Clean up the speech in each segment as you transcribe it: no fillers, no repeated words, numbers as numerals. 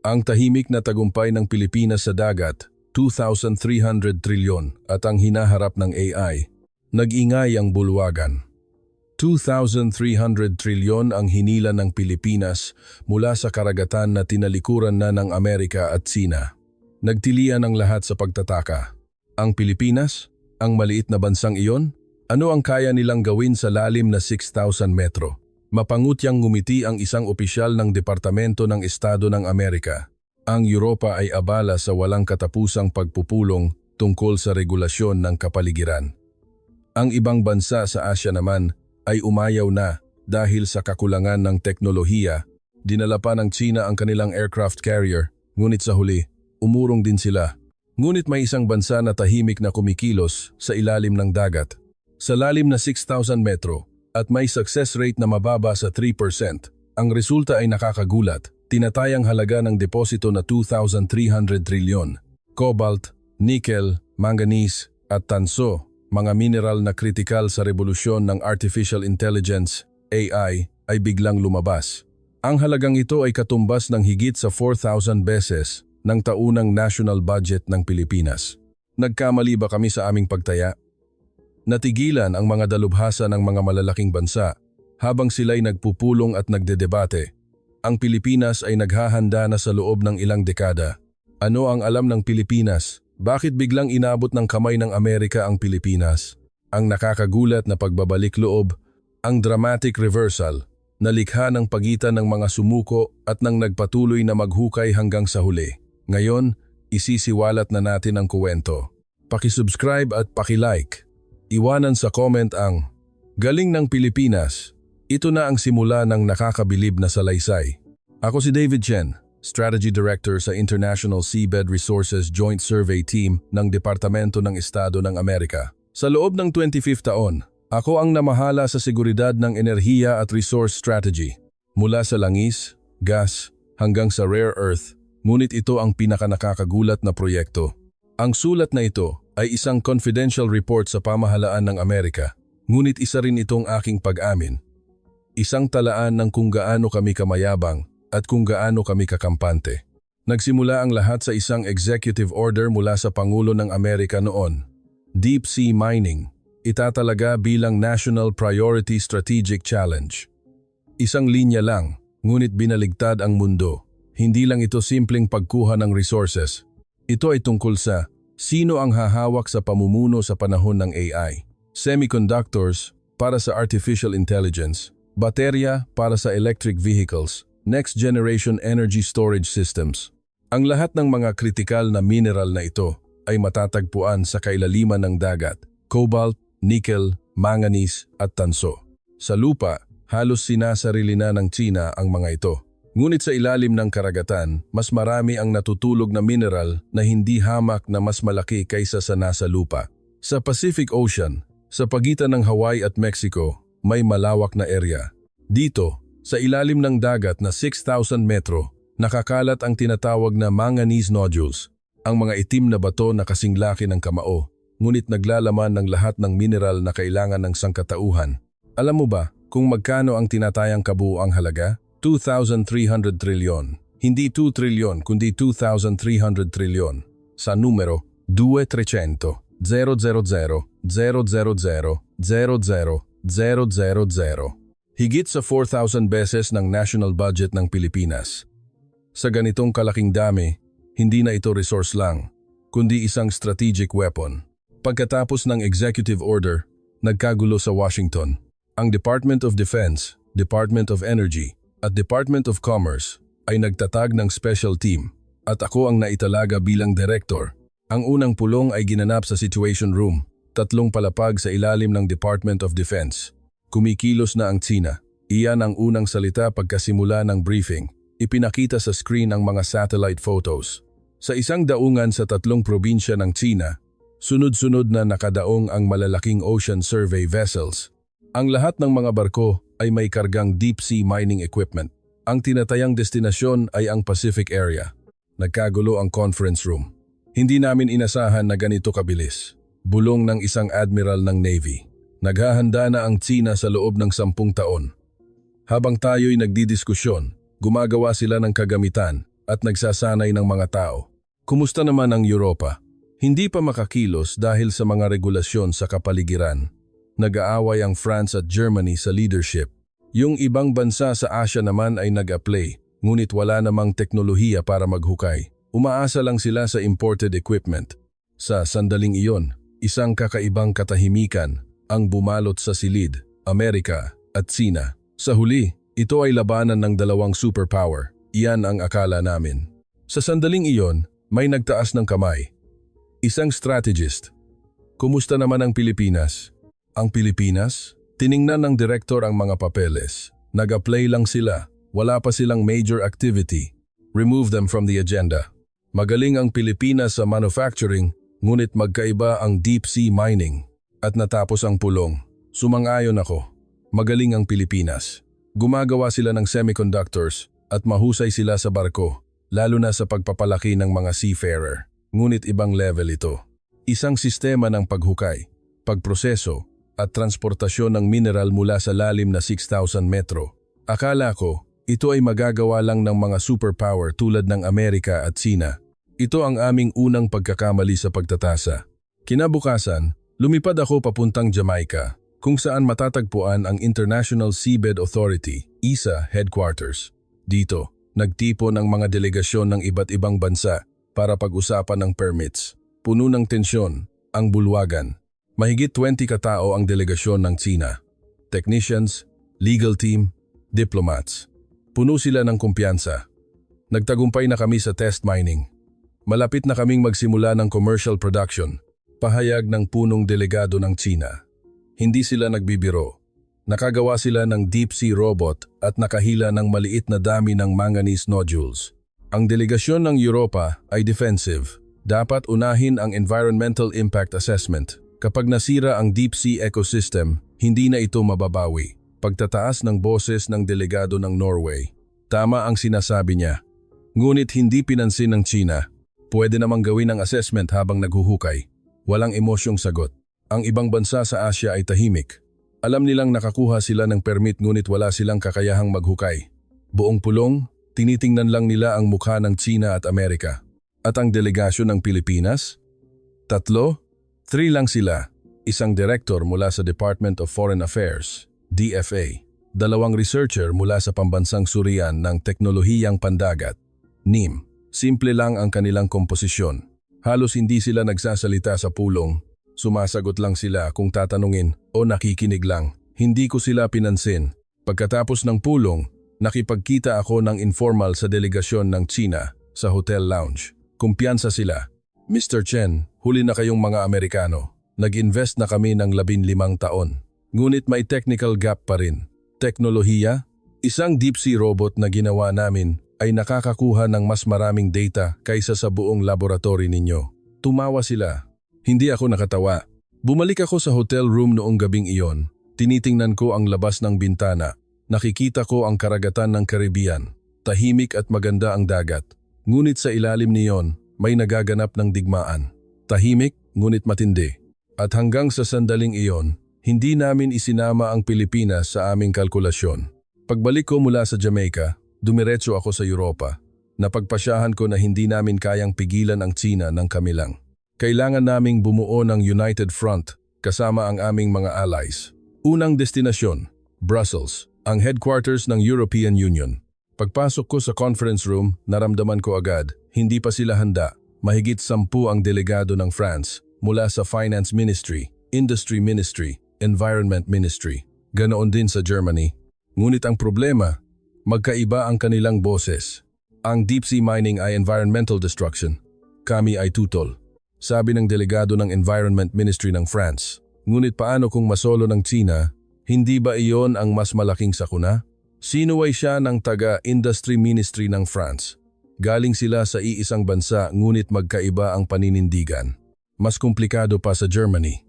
Ang tahimik na tagumpay ng Pilipinas sa dagat, 2,300 trilyon at ang hinaharap ng AI, nag-ingay ang bulwagan. 2,300 trilyon ang hinila ng Pilipinas mula sa karagatan na tinalikuran na ng Amerika at Tsina. Nagtilian ang lahat sa pagtataka. Ang Pilipinas? Ang maliit na bansang iyon? Ano ang kaya nilang gawin sa lalim na 6,000 metro? Mapangutyang ngumiti ang isang opisyal ng Departamento ng Estado ng Amerika. Ang Europa ay abala sa walang katapusang pagpupulong tungkol sa regulasyon ng kapaligiran. Ang ibang bansa sa Asya naman ay umayaw na dahil sa kakulangan ng teknolohiya. Dinala pa ng China ang kanilang aircraft carrier, ngunit sa huli, umurong din sila. Ngunit may isang bansa na tahimik na kumikilos sa ilalim ng dagat. Sa lalim na 6,000 metro at may success rate na mababa sa 3%, ang resulta ay nakakagulat. Tinatayang halaga ng deposito na 2,300 trilyon. Cobalt, nickel, manganese at tanso, mga mineral na kritikal sa revolusyon ng Artificial Intelligence, AI, ay biglang lumabas. Ang halagang ito ay katumbas ng higit sa 4,000 beses ng taunang national budget ng Pilipinas. Nagkamali ba kami sa aming pagtaya? Natigilan ang mga dalubhasa ng mga malalaking bansa habang sila'y nagpupulong at nagdedebate. Ang Pilipinas ay naghahanda na sa loob ng ilang dekada. Ano ang alam ng Pilipinas? Bakit biglang inabot ng kamay ng Amerika ang Pilipinas? Ang nakakagulat na pagbabalik loob, ang dramatic reversal, na likha ng pagitan ng mga sumuko at nang nagpatuloy na maghukay hanggang sa huli. Ngayon, isisiwalat na natin ang kuwento. Pakisubscribe at pakilike. Iwanan sa comment ang Galing ng Pilipinas. Ito na ang simula ng nakakabilib na salaysay. Ako si David Chen, Strategy Director sa International Seabed Resources Joint Survey Team ng Departamento ng Estado ng Amerika. Sa loob ng 25th taon, ako ang namahala sa seguridad ng enerhiya at resource strategy. Mula sa langis, gas, hanggang sa rare earth, ngunit ito ang pinakanakakagulat na proyekto. Ang sulat na ito ay isang confidential report sa pamahalaan ng Amerika, ngunit isa rin itong aking pag-amin. Isang talaan ng kung gaano kami kamayabang at kung gaano kami kakampante. Nagsimula ang lahat sa isang executive order mula sa Pangulo ng Amerika noon. Deep Sea Mining, itatalaga bilang National Priority Strategic Challenge. Isang linya lang, ngunit binaligtad ang mundo. Hindi lang ito simpleng pagkuha ng resources. Ito ay tungkol sa sino ang hahawak sa pamumuno sa panahon ng AI. Semiconductors para sa artificial intelligence, baterya para sa electric vehicles, next-generation energy storage systems. Ang lahat ng mga kritikal na mineral na ito ay matatagpuan sa kailaliman ng dagat, cobalt, nickel, manganese at tanso. Sa lupa, halos sinasarili na ng China ang mga ito. Ngunit sa ilalim ng karagatan, mas marami ang natutulog na mineral na hindi hamak na mas malaki kaysa sa nasa lupa. Sa Pacific Ocean, sa pagitan ng Hawaii at Mexico, may malawak na area. Dito, sa ilalim ng dagat na 6,000 metro, nakakalat ang tinatawag na manganese nodules, ang mga itim na bato na kasing laki ng kamao, ngunit naglalaman ng lahat ng mineral na kailangan ng sangkatauhan. Alam mo ba kung magkano ang tinatayang kabuuang halaga? 2,300 trilyon. Hindi 2 trilyon kundi 2,300 trilyon. Sa numero 2,300, 000, 000, 000. Higit sa 4,000 beses ng national budget ng Pilipinas. Sa ganitong kalaking dami, hindi na ito resource lang, kundi isang strategic weapon. Pagkatapos ng executive order, nagkagulo sa Washington. Ang Department of Defense, Department of Energy, at Department of Commerce ay nagtatag ng special team at ako ang naitalaga bilang director. Ang unang pulong ay ginanap sa Situation Room, 3 palapag sa ilalim ng Department of Defense. Kumikilos na ang China. Iyan ang unang salita pagkasimula ng briefing. Ipinakita sa screen ang mga satellite photos. Sa isang daungan sa 3 probinsya ng China, sunod-sunod na nakadaong ang malalaking ocean survey vessels. Ang lahat ng mga barko ay may kargang deep sea mining equipment. Ang tinatayang destinasyon ay ang Pacific area. Nagkagulo ang conference room. Hindi namin inasahan na ganito kabilis. Bulong ng isang admiral ng Navy. Naghahanda na ang China sa loob ng 10 taon. Habang tayo'y nagdidiskusyon, gumagawa sila ng kagamitan at nagsasanay ng mga tao. Kumusta naman ang Europa? Hindi pa makakilos dahil sa mga regulasyon sa kapaligiran. Nag-aaway ang France at Germany sa leadership. Yung ibang bansa sa Asia naman ay nag-apply, ngunit wala namang teknolohiya para maghukay. Umaasa lang sila sa imported equipment. Sa sandaling iyon, isang kakaibang katahimikan ang bumalot sa silid, Amerika at Sina. Sa huli, ito ay labanan ng dalawang superpower. Iyan ang akala namin. Sa sandaling iyon, may nagtaas ng kamay. Isang strategist. Kumusta naman ang Pilipinas? Ang Pilipinas? Tiningnan ng direktor ang mga papeles. Nag-apply lang sila. Wala pa silang major activity. Remove them from the agenda. Magaling ang Pilipinas sa manufacturing, ngunit magkaiba ang deep sea mining. At natapos ang pulong. Sumang-ayon ako. Magaling ang Pilipinas. Gumagawa sila ng semiconductors at mahusay sila sa barko, lalo na sa pagpapalaki ng mga seafarer. Ngunit ibang level ito. Isang sistema ng paghukay, pagproseso, at transportasyon ng mineral mula sa lalim na 6,000 metro. Akala ko, ito ay magagawa lang ng mga superpower tulad ng Amerika at Sina. Ito ang aming unang pagkakamali sa pagtatasa. Kinabukasan, lumipad ako papuntang Jamaica, kung saan matatagpuan ang International Seabed Authority, ISA headquarters. Dito, nagtipon ang mga delegasyon ng iba't ibang bansa para pag-usapan ng permits. Puno ng tensyon, ang bulwagan. Mahigit 20 katao ang delegasyon ng China. Technicians, legal team, diplomats. Puno sila ng kumpiyansa. Nagtagumpay na kami sa test mining. Malapit na kaming magsimula ng commercial production. Pahayag ng punong delegado ng China. Hindi sila nagbibiro. Nakagawa sila ng deep sea robot at nakahila ng maliit na dami ng manganese nodules. Ang delegasyon ng Europa ay defensive. Dapat unahin ang environmental impact assessment. Kapag nasira ang deep sea ecosystem, hindi na ito mababawi. Pagtataas ng boses ng delegado ng Norway. Tama ang sinasabi niya. Ngunit hindi pinansin ng China. Pwede namang gawin ang assessment habang naghuhukay. Walang emosyong sagot. Ang ibang bansa sa Asia ay tahimik. Alam nilang nakakuha sila ng permit ngunit wala silang kakayahang maghukay. Buong pulong, tinitingnan lang nila ang mukha ng China at Amerika. At ang delegasyon ng Pilipinas? 3 lang sila. Isang direktor mula sa Department of Foreign Affairs, DFA. 2 researcher mula sa Pambansang Surian ng Teknolohiyang Pandagat, NIM. Simple lang ang kanilang komposisyon. Halos hindi sila nagsasalita sa pulong. Sumasagot lang sila kung tatanungin o nakikinig lang. Hindi ko sila pinansin. Pagkatapos ng pulong, nakipagkita ako ng informal sa delegasyon ng China sa hotel lounge. Kumpiyansa sila. Mr. Chen, huli na kayong mga Amerikano. Nag-invest na kami ng 15 taon. Ngunit may technical gap pa rin. Teknolohiya? Isang deep sea robot na ginawa namin ay nakakakuha ng mas maraming data kaysa sa buong laboratory ninyo. Tumawa sila. Hindi ako nakatawa. Bumalik ako sa hotel room noong gabing iyon. Tinitingnan ko ang labas ng bintana. Nakikita ko ang karagatan ng Caribbean. Tahimik at maganda ang dagat. Ngunit sa ilalim niyon, may nagaganap ng digmaan. Tahimik, ngunit matindi. At hanggang sa sandaling iyon, hindi namin isinama ang Pilipinas sa aming kalkulasyon. Pagbalik ko mula sa Jamaica, dumiretso ako sa Europa. Napagpasyahan ko na hindi namin kayang pigilan ang China ng kami lang. Kailangan naming bumuo ng United Front kasama ang aming mga allies. Unang destinasyon, Brussels, ang headquarters ng European Union. Pagpasok ko sa conference room, naramdaman ko agad, hindi pa sila handa. Mahigit 10 ang delegado ng France mula sa Finance Ministry, Industry Ministry, Environment Ministry. Ganoon din sa Germany. Ngunit ang problema, magkaiba ang kanilang boses. Ang deep sea mining ay environmental destruction. Kami ay tutol. Sabi ng delegado ng Environment Ministry ng France. Ngunit paano kung masolo ng China? Hindi ba iyon ang mas malaking sakuna? Sinuway siya ng taga-Industry Ministry ng France. Galing sila sa iisang bansa ngunit magkaiba ang paninindigan. Mas komplikado pa sa Germany.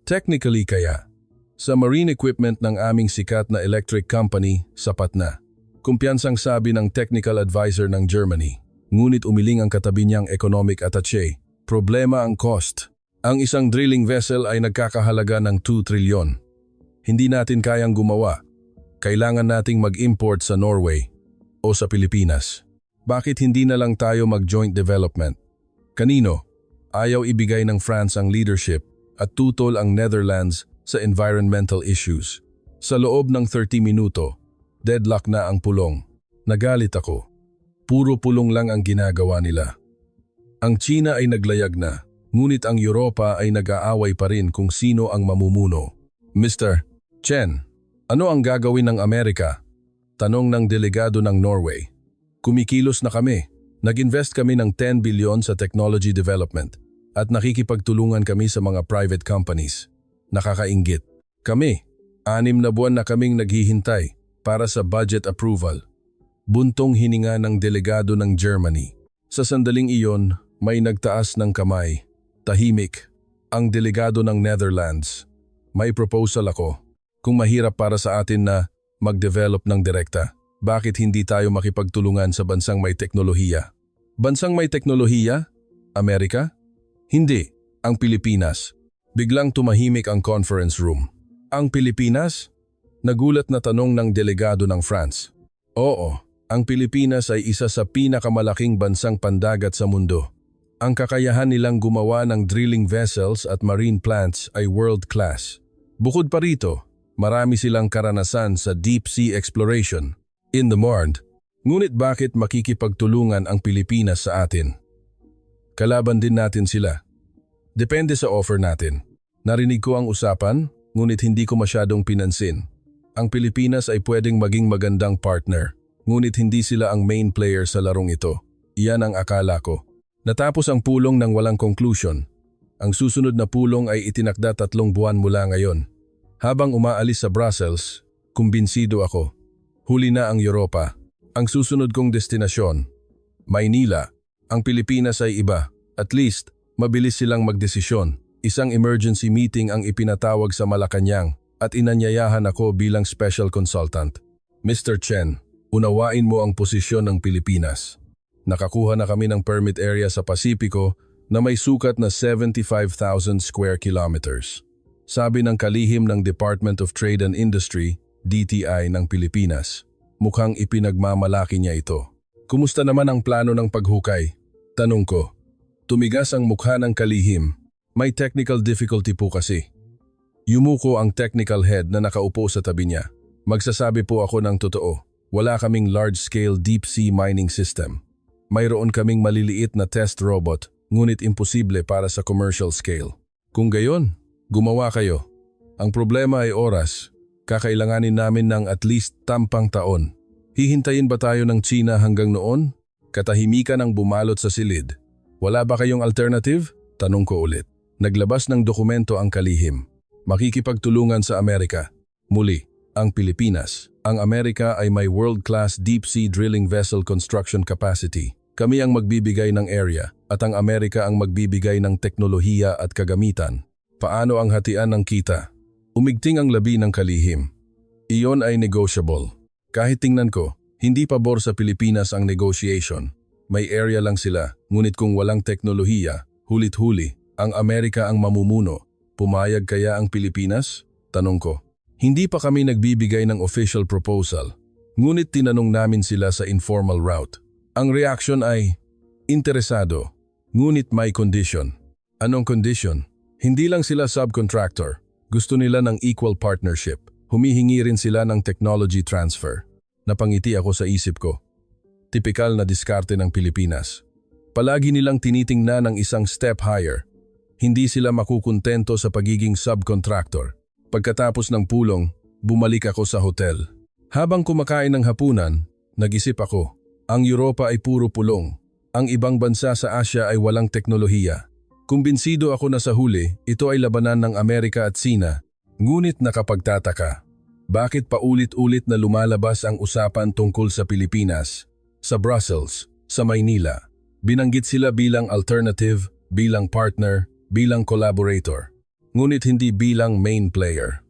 Technically kaya, sa marine equipment ng aming sikat na electric company, sapat na. Kumpiyansang sabi ng technical advisor ng Germany. Ngunit umiling ang katabi niyang economic attaché. Problema ang cost. Ang isang drilling vessel ay nagkakahalaga ng 2 trilyon. Hindi natin kayang gumawa. Kailangan nating mag-import sa Norway o sa Pilipinas. Bakit hindi na lang tayo mag-joint development? Kanino? Ayaw ibigay ng France ang leadership at tutol ang Netherlands sa environmental issues. Sa loob ng 30 minuto, deadlock na ang pulong. Nagalit ako. Puro pulong lang ang ginagawa nila. Ang China ay naglayag na, ngunit ang Europa ay nag-aaway pa rin kung sino ang mamumuno. Mr. Chen, ano ang gagawin ng Amerika? Tanong ng delegado ng Norway. Kumikilos na kami. Nag-invest kami ng 10 billion sa technology development at nakikipagtulungan kami sa mga private companies. Nakakainggit. Kami, 6 na buwan na kaming naghihintay para sa budget approval. Buntong hininga ng delegado ng Germany. Sa sandaling iyon, may nagtaas ng kamay. Tahimik. Ang delegado ng Netherlands. May proposal ako. Kung mahirap para sa atin na mag-develop ng direkta, bakit hindi tayo makipagtulungan sa bansang may teknolohiya? Bansang may teknolohiya? Amerika? Hindi. Ang Pilipinas. Biglang tumahimik ang conference room. Ang Pilipinas? Nagulat na tanong ng delegado ng France. Oo, ang Pilipinas ay isa sa pinakamalaking bansang pandagat sa mundo. Ang kakayahan nilang gumawa ng drilling vessels at marine plants ay world-class. Bukod pa rito, marami silang karanasan sa deep sea exploration. In the Marne, ngunit bakit makikipagtulungan ang Pilipinas sa atin? Kalaban din natin sila. Depende sa offer natin. Narinig ko ang usapan, ngunit hindi ko masyadong pinansin. Ang Pilipinas ay pwedeng maging magandang partner, ngunit hindi sila ang main player sa larong ito. Iyan ang akala ko. Natapos ang pulong ng walang conclusion. Ang susunod na pulong ay itinakda 3 buwan mula ngayon. Habang umaalis sa Brussels, kumbinsido ako. Huli na ang Europa. Ang susunod kong destinasyon, Maynila. Ang Pilipinas ay iba. At least, mabilis silang magdesisyon. Isang emergency meeting ang ipinatawag sa Malacanang at inanyayahan ako bilang special consultant. Mr. Chen, unawain mo ang posisyon ng Pilipinas. Nakakuha na kami ng permit area sa Pasipiko na may sukat na 75,000 square kilometers. Sabi ng kalihim ng Department of Trade and Industry, DTI ng Pilipinas. Mukhang ipinagmamalaki niya ito. Kumusta naman ang plano ng paghukay? Tanong ko. Tumigas ang mukha ng kalihim. May technical difficulty po kasi. Yumuko ang technical head na nakaupo sa tabi niya. Magsasabi po ako ng totoo. Wala kaming large-scale deep-sea mining system. Mayroon kaming maliliit na test robot, ngunit imposible para sa commercial scale. Kung gayon, gumawa kayo. Ang problema ay oras. Kakailanganin namin ng at least 10 taon. Hihintayin ba tayo ng China hanggang noon? Katahimikan ang bumalot sa silid. Wala ba kayong alternative? Tanong ko ulit. Naglabas ng dokumento ang kalihim. Makikipagtulungan sa Amerika. Muli, ang Pilipinas. Ang Amerika ay may world-class deep-sea drilling vessel construction capacity. Kami ang magbibigay ng area at ang Amerika ang magbibigay ng teknolohiya at kagamitan. Paano ang hatian ng kita? Umigting ang labi ng kalihim. Iyon ay negotiable. Kahit tingnan ko, hindi pabor sa Pilipinas ang negotiation. May area lang sila, ngunit kung walang teknolohiya, hulit-huli, ang Amerika ang mamumuno. Pumayag kaya ang Pilipinas? Tanong ko. Hindi pa kami nagbibigay ng official proposal, ngunit tinanong namin sila sa informal route. Ang reaction ay, interesado, ngunit may condition. Anong condition? Hindi lang sila subcontractor. Gusto nila ng equal partnership. Humihingi rin sila ng technology transfer. Napangiti ako sa isip ko. Tipikal na diskarte ng Pilipinas. Palagi nilang tinitingnan ng isang step higher. Hindi sila makukuntento sa pagiging subcontractor. Pagkatapos ng pulong, bumalik ako sa hotel. Habang kumakain ng hapunan, nag-isip ako. Ang Europa ay puro pulong. Ang ibang bansa sa Asia ay walang teknolohiya. Kumbinsido ako na sa huli, ito ay labanan ng Amerika at Sina. Ngunit nakapagtataka. Bakit paulit-ulit na lumalabas ang usapan tungkol sa Pilipinas? Sa Brussels, sa Maynila. Binanggit sila bilang alternative, bilang partner, bilang collaborator. Ngunit hindi bilang main player.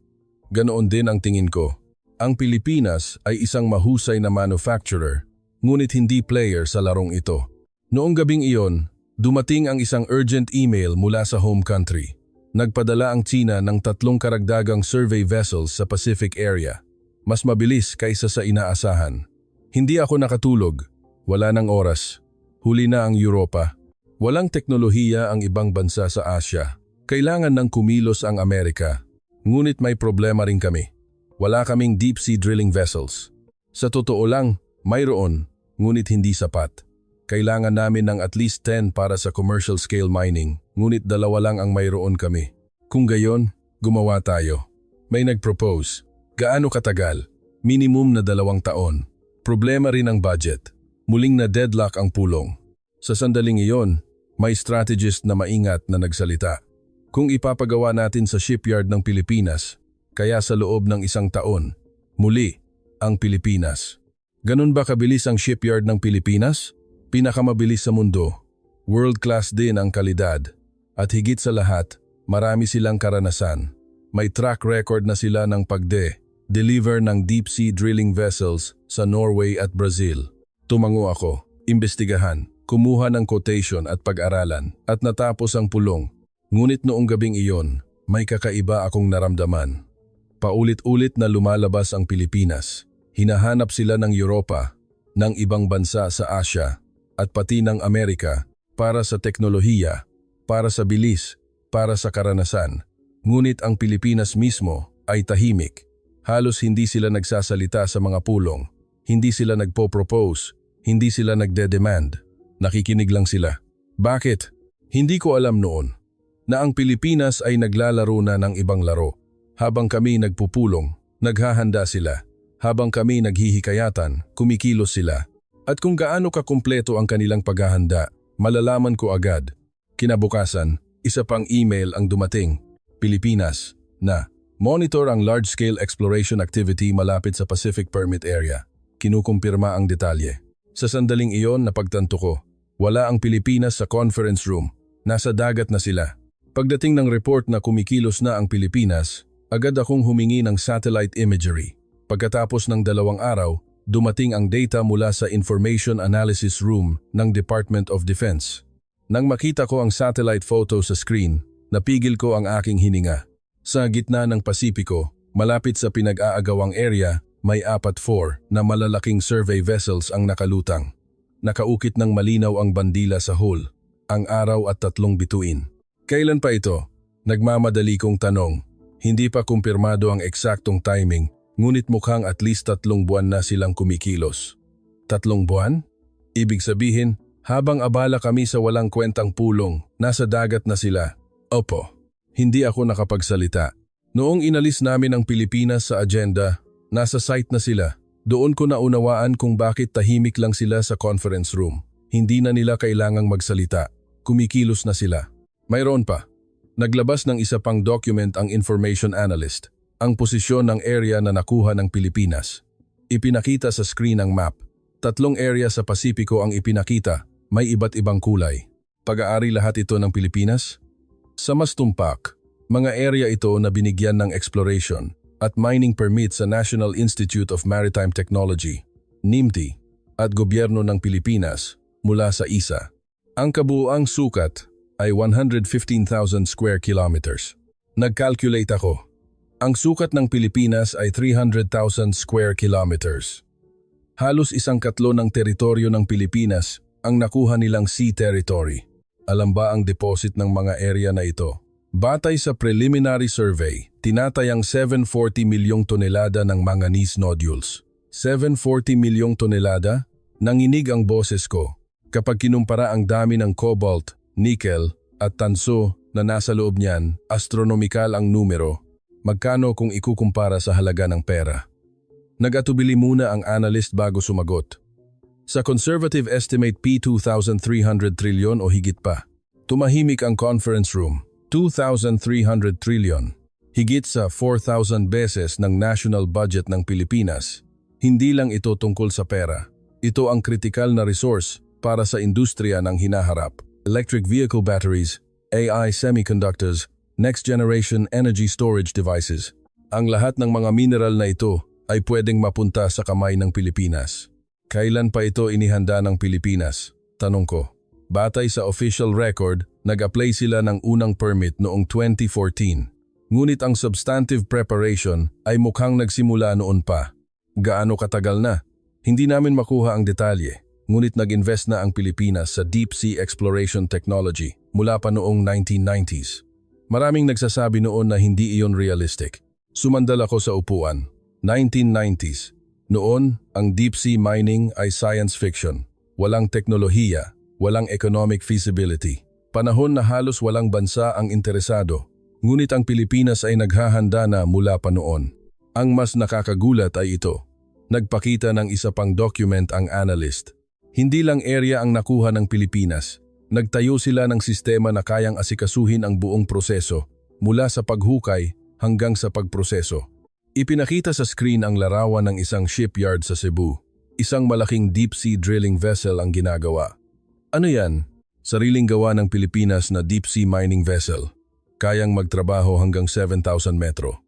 Ganoon din ang tingin ko. Ang Pilipinas ay isang mahusay na manufacturer, ngunit hindi player sa larong ito. Noong gabing iyon, dumating ang isang urgent email mula sa home country. Nagpadala ang China ng 3 karagdagang survey vessels sa Pacific area. Mas mabilis kaysa sa inaasahan. Hindi ako nakatulog. Wala ng oras. Huli na ang Europa. Walang teknolohiya ang ibang bansa sa Asia. Kailangan ng kumilos ang Amerika. Ngunit may problema rin kami. Wala kaming deep-sea drilling vessels. Sa totoo lang, mayroon, ngunit hindi sapat. Kailangan namin ng at least 10 para sa commercial scale mining, ngunit 2 lang ang mayroon kami. Kung gayon, gumawa tayo. May nag-propose. Gaano katagal? Minimum na 2 taon. Problema rin ang budget. Muling na deadlock ang pulong. Sa sandaling iyon, may strategist na maingat na nagsalita. Kung ipapagawa natin sa shipyard ng Pilipinas, kaya sa loob ng 1 taon, muli ang Pilipinas. Ganun ba kabilis ang shipyard ng Pilipinas? Pinakamabilis sa mundo. World-class din ang kalidad. At higit sa lahat, marami silang karanasan. May track record na sila ng deliver ng deep-sea drilling vessels sa Norway at Brazil. Tumango ako, imbestigahan, kumuha ng quotation at pag-aralan, at natapos ang pulong. Ngunit noong gabing iyon, may kakaiba akong naramdaman. Paulit-ulit na lumalabas ang Pilipinas. Hinahanap sila ng Europa, ng ibang bansa sa Asia, at pati ng Amerika para sa teknolohiya, para sa bilis, para sa karanasan. Ngunit ang Pilipinas mismo ay tahimik. Halos hindi sila nagsasalita sa mga pulong. Hindi sila nagpo-propose. Hindi sila nagde-demand. Nakikinig lang sila. Bakit? Hindi ko alam noon na ang Pilipinas ay naglalaro na ng ibang laro. Habang kami nagpupulong, naghahanda sila. Habang kami naghihikayatan, kumikilos sila. At kung gaano kakumpleto ang kanilang paghahanda, malalaman ko agad. Kinabukasan, isa pang email ang dumating. Pilipinas, na monitor ang large-scale exploration activity malapit sa Pacific Permit Area. Kinukumpirma ang detalye. Sa sandaling iyon napagtanto ko, wala ang Pilipinas sa conference room. Nasa dagat na sila. Pagdating ng report na kumikilos na ang Pilipinas, agad akong humingi ng satellite imagery. Pagkatapos ng 2 araw, dumating ang data mula sa Information Analysis Room ng Department of Defense. Nang makita ko ang satellite photo sa screen, napigil ko ang aking hininga. Sa gitna ng Pasipiko, malapit sa pinag-aagawang area, may 4 na malalaking survey vessels ang nakalutang. Nakaukit ng malinaw ang bandila sa hull, ang araw at 3 bituin. Kailan pa ito? Nagmamadali kong tanong. Hindi pa kumpirmado ang eksaktong timing, ngunit mukhang at least 3 buwan na silang kumikilos. 3 buwan? Ibig sabihin, habang abala kami sa walang kwentang pulong, nasa dagat na sila. Opo, hindi ako nakapagsalita. Noong inalis namin ang Pilipinas sa agenda, nasa site na sila. Doon ko naunawaan kung bakit tahimik lang sila sa conference room. Hindi na nila kailangang magsalita. Kumikilos na sila. Mayroon pa. Naglabas ng isa pang document ang information analyst, ang posisyon ng area na nakuha ng Pilipinas. Ipinakita sa screen ang map. 3 area sa Pasipiko ang ipinakita, may iba't ibang kulay. Pag-aari lahat ito ng Pilipinas? Sa mas tumpak, mga area ito na binigyan ng exploration at mining permit sa National Institute of Maritime Technology, NIMT, at gobyerno ng Pilipinas mula sa ISA. Ang kabuuang sukat ay 115,000 square kilometers. Nag-calculate ako. Ang sukat ng Pilipinas ay 300,000 square kilometers. Halos 1/4 ng teritoryo ng Pilipinas ang nakuha nilang sea territory. Alam ba ang deposit ng mga area na ito? Batay sa preliminary survey, tinatayang 740 milyong tonelada ng manganese nodules. 740 milyong tonelada? Nanginig ang boses ko kapag kinumpara ang dami ng cobalt, nickel at tanso na nasa loob niyan. Astronomikal ang numero. Magkano kung ikukumpara sa halaga ng pera? Nag-atubili muna ang analyst bago sumagot. Sa conservative estimate P2,300 trillion o higit pa. Tumahimik ang conference room. 2,300 trillion. Higit sa 4,000 beses ng national budget ng Pilipinas. Hindi lang ito tungkol sa pera. Ito ang kritikal na resource para sa industriya ng hinaharap. Electric vehicle batteries, AI semiconductors, next-generation energy storage devices. Ang lahat ng mga mineral na ito ay pwedeng mapunta sa kamay ng Pilipinas. Kailan pa ito inihanda ng Pilipinas? Tanong ko. Batay sa official record, nag-apply sila ng unang permit noong 2014. Ngunit ang substantive preparation ay mukhang nagsimula noon pa. Gaano katagal na? Hindi namin makuha ang detalye. ngunit nag-invest na ang Pilipinas sa deep sea exploration technology mula pa noong 1990s. Maraming nagsasabi noon na hindi iyon realistic. Sumandal ako sa upuan. 1990s. Noon, ang deep sea mining ay science fiction. Walang teknolohiya, walang economic feasibility. Panahon na halos walang bansa ang interesado. Ngunit ang Pilipinas ay naghahanda na mula pa noon. Ang mas nakakagulat ay ito. Nagpakita ng isa pang document ang analyst. Hindi lang area ang nakuha ng Pilipinas. Nagtayo sila ng sistema na kayang asikasuhin ang buong proseso, mula sa paghukay hanggang sa pagproseso. Ipinakita sa screen ang larawan ng isang shipyard sa Cebu. Isang malaking deep sea drilling vessel ang ginagawa. Ano yan? Sariling gawa ng Pilipinas na deep sea mining vessel. Kayang magtrabaho hanggang 7,000 metro.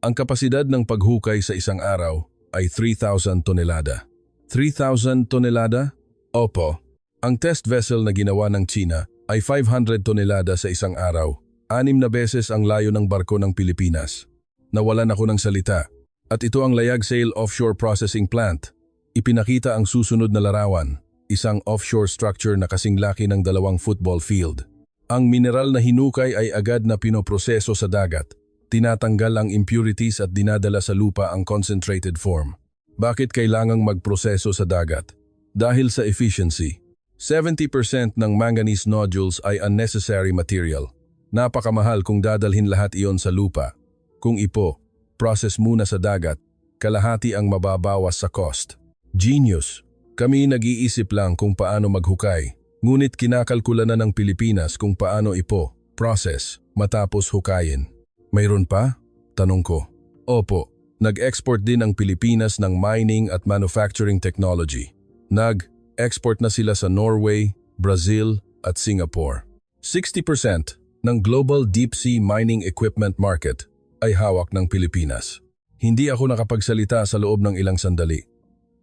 Ang kapasidad ng paghukay sa isang araw ay 3,000 tonelada. 3,000 tonelada? Opo. Ang test vessel na ginawa ng China ay 500 tonelada sa isang araw. 6 na beses ang layo ng barko ng Pilipinas. Nawalan ako ng salita. At ito ang Layag Sail Offshore Processing Plant. Ipinakita ang susunod na larawan. Isang offshore structure na kasing laki ng 2 football field. Ang mineral na hinukay ay agad na pinoproseso sa dagat. Tinatanggal ang impurities at dinadala sa lupa ang concentrated form. Bakit kailangang magproseso sa dagat? Dahil sa efficiency. 70% ng manganese nodules ay unnecessary material. Napakamahal kung dadalhin lahat iyon sa lupa. Kung process muna sa dagat, kalahati ang mababawas sa cost. Genius. Kami nag-iisip lang kung paano maghukay. Ngunit kinakalkula na ng Pilipinas kung paano process matapos hukayin. Mayroon pa? Tanong ko. Opo, nag-export din ang Pilipinas ng mining at manufacturing technology. Nag-export na sila sa Norway, Brazil at Singapore. 60% ng global deep sea mining equipment market ay hawak ng Pilipinas. Hindi ako nakapagsalita sa loob ng ilang sandali.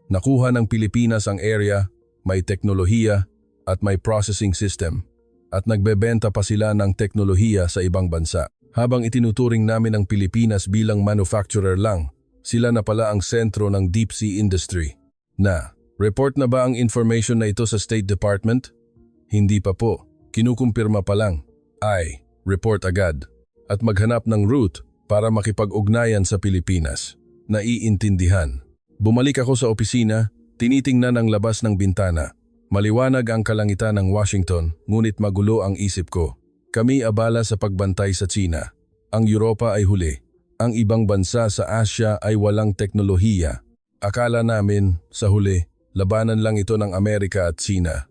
Nakuha ng Pilipinas ang area, may teknolohiya at may processing system at nagbebenta pa sila ng teknolohiya sa ibang bansa. Habang itinuturing namin ang Pilipinas bilang manufacturer lang, sila na pala ang sentro ng deep sea industry. Report na ba ang information na ito sa State Department? Hindi pa po, kinukumpirma pa lang. Report agad. At maghanap ng route para makipag-ugnayan sa Pilipinas. Naiintindihan. Bumalik ako sa opisina, tinitingnan ang labas ng bintana. Maliwanag ang kalangitan ng Washington, ngunit magulo ang isip ko. Kami abala sa pagbantay sa China. Ang Europa ay huli. Ang ibang bansa sa Asia ay walang teknolohiya. Akala namin, sa huli, labanan lang ito ng Amerika at China.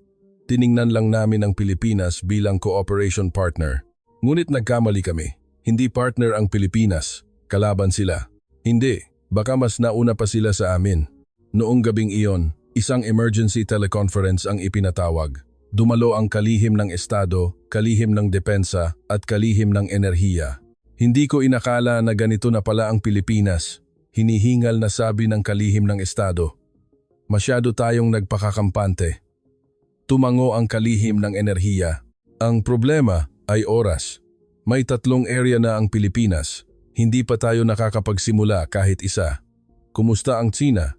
Tiningnan lang namin ang Pilipinas bilang cooperation partner. Ngunit nagkamali kami. Hindi partner ang Pilipinas. Kalaban sila. Hindi, baka mas nauna pa sila sa amin. Noong gabing iyon, isang emergency teleconference ang ipinatawag. Dumalo ang kalihim ng Estado, kalihim ng depensa at kalihim ng enerhiya. Hindi ko inakala na ganito na pala ang Pilipinas. Hinihingal na sabi ng kalihim ng Estado. Masyado tayong nagpakakampante. Tumango ang kalihim ng enerhiya. Ang problema ay oras. May 3 area na ang Pilipinas. Hindi pa tayo nakakapagsimula kahit isa. Kumusta ang China?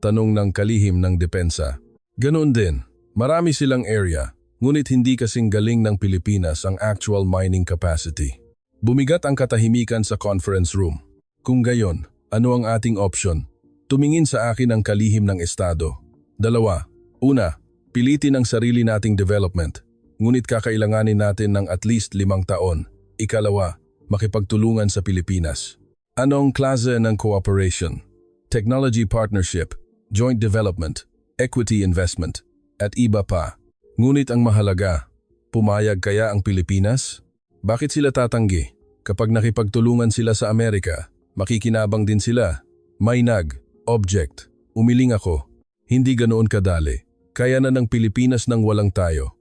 Tanong ng kalihim ng depensa. Ganoon din. Marami silang area, ngunit hindi kasing galing ng Pilipinas ang actual mining capacity. Bumigat ang katahimikan sa conference room. Kung gayon, ano ang ating option? Tumingin sa akin ang kalihim ng Estado. 2. Una, pilitin ang sarili nating development, ngunit kakailanganin natin ng at least 5 taon. 2, makipagtulungan sa Pilipinas. Anong klase ng cooperation? Technology partnership, joint development, equity investment, at iba pa. Ngunit ang mahalaga, pumayag kaya ang Pilipinas? Bakit sila tatanggi? Kapag nakipagtulungan sila sa Amerika, makikinabang din sila. May object. Umiling ako. Hindi ganoon kadali. Kaya na ng Pilipinas nang walang tayo.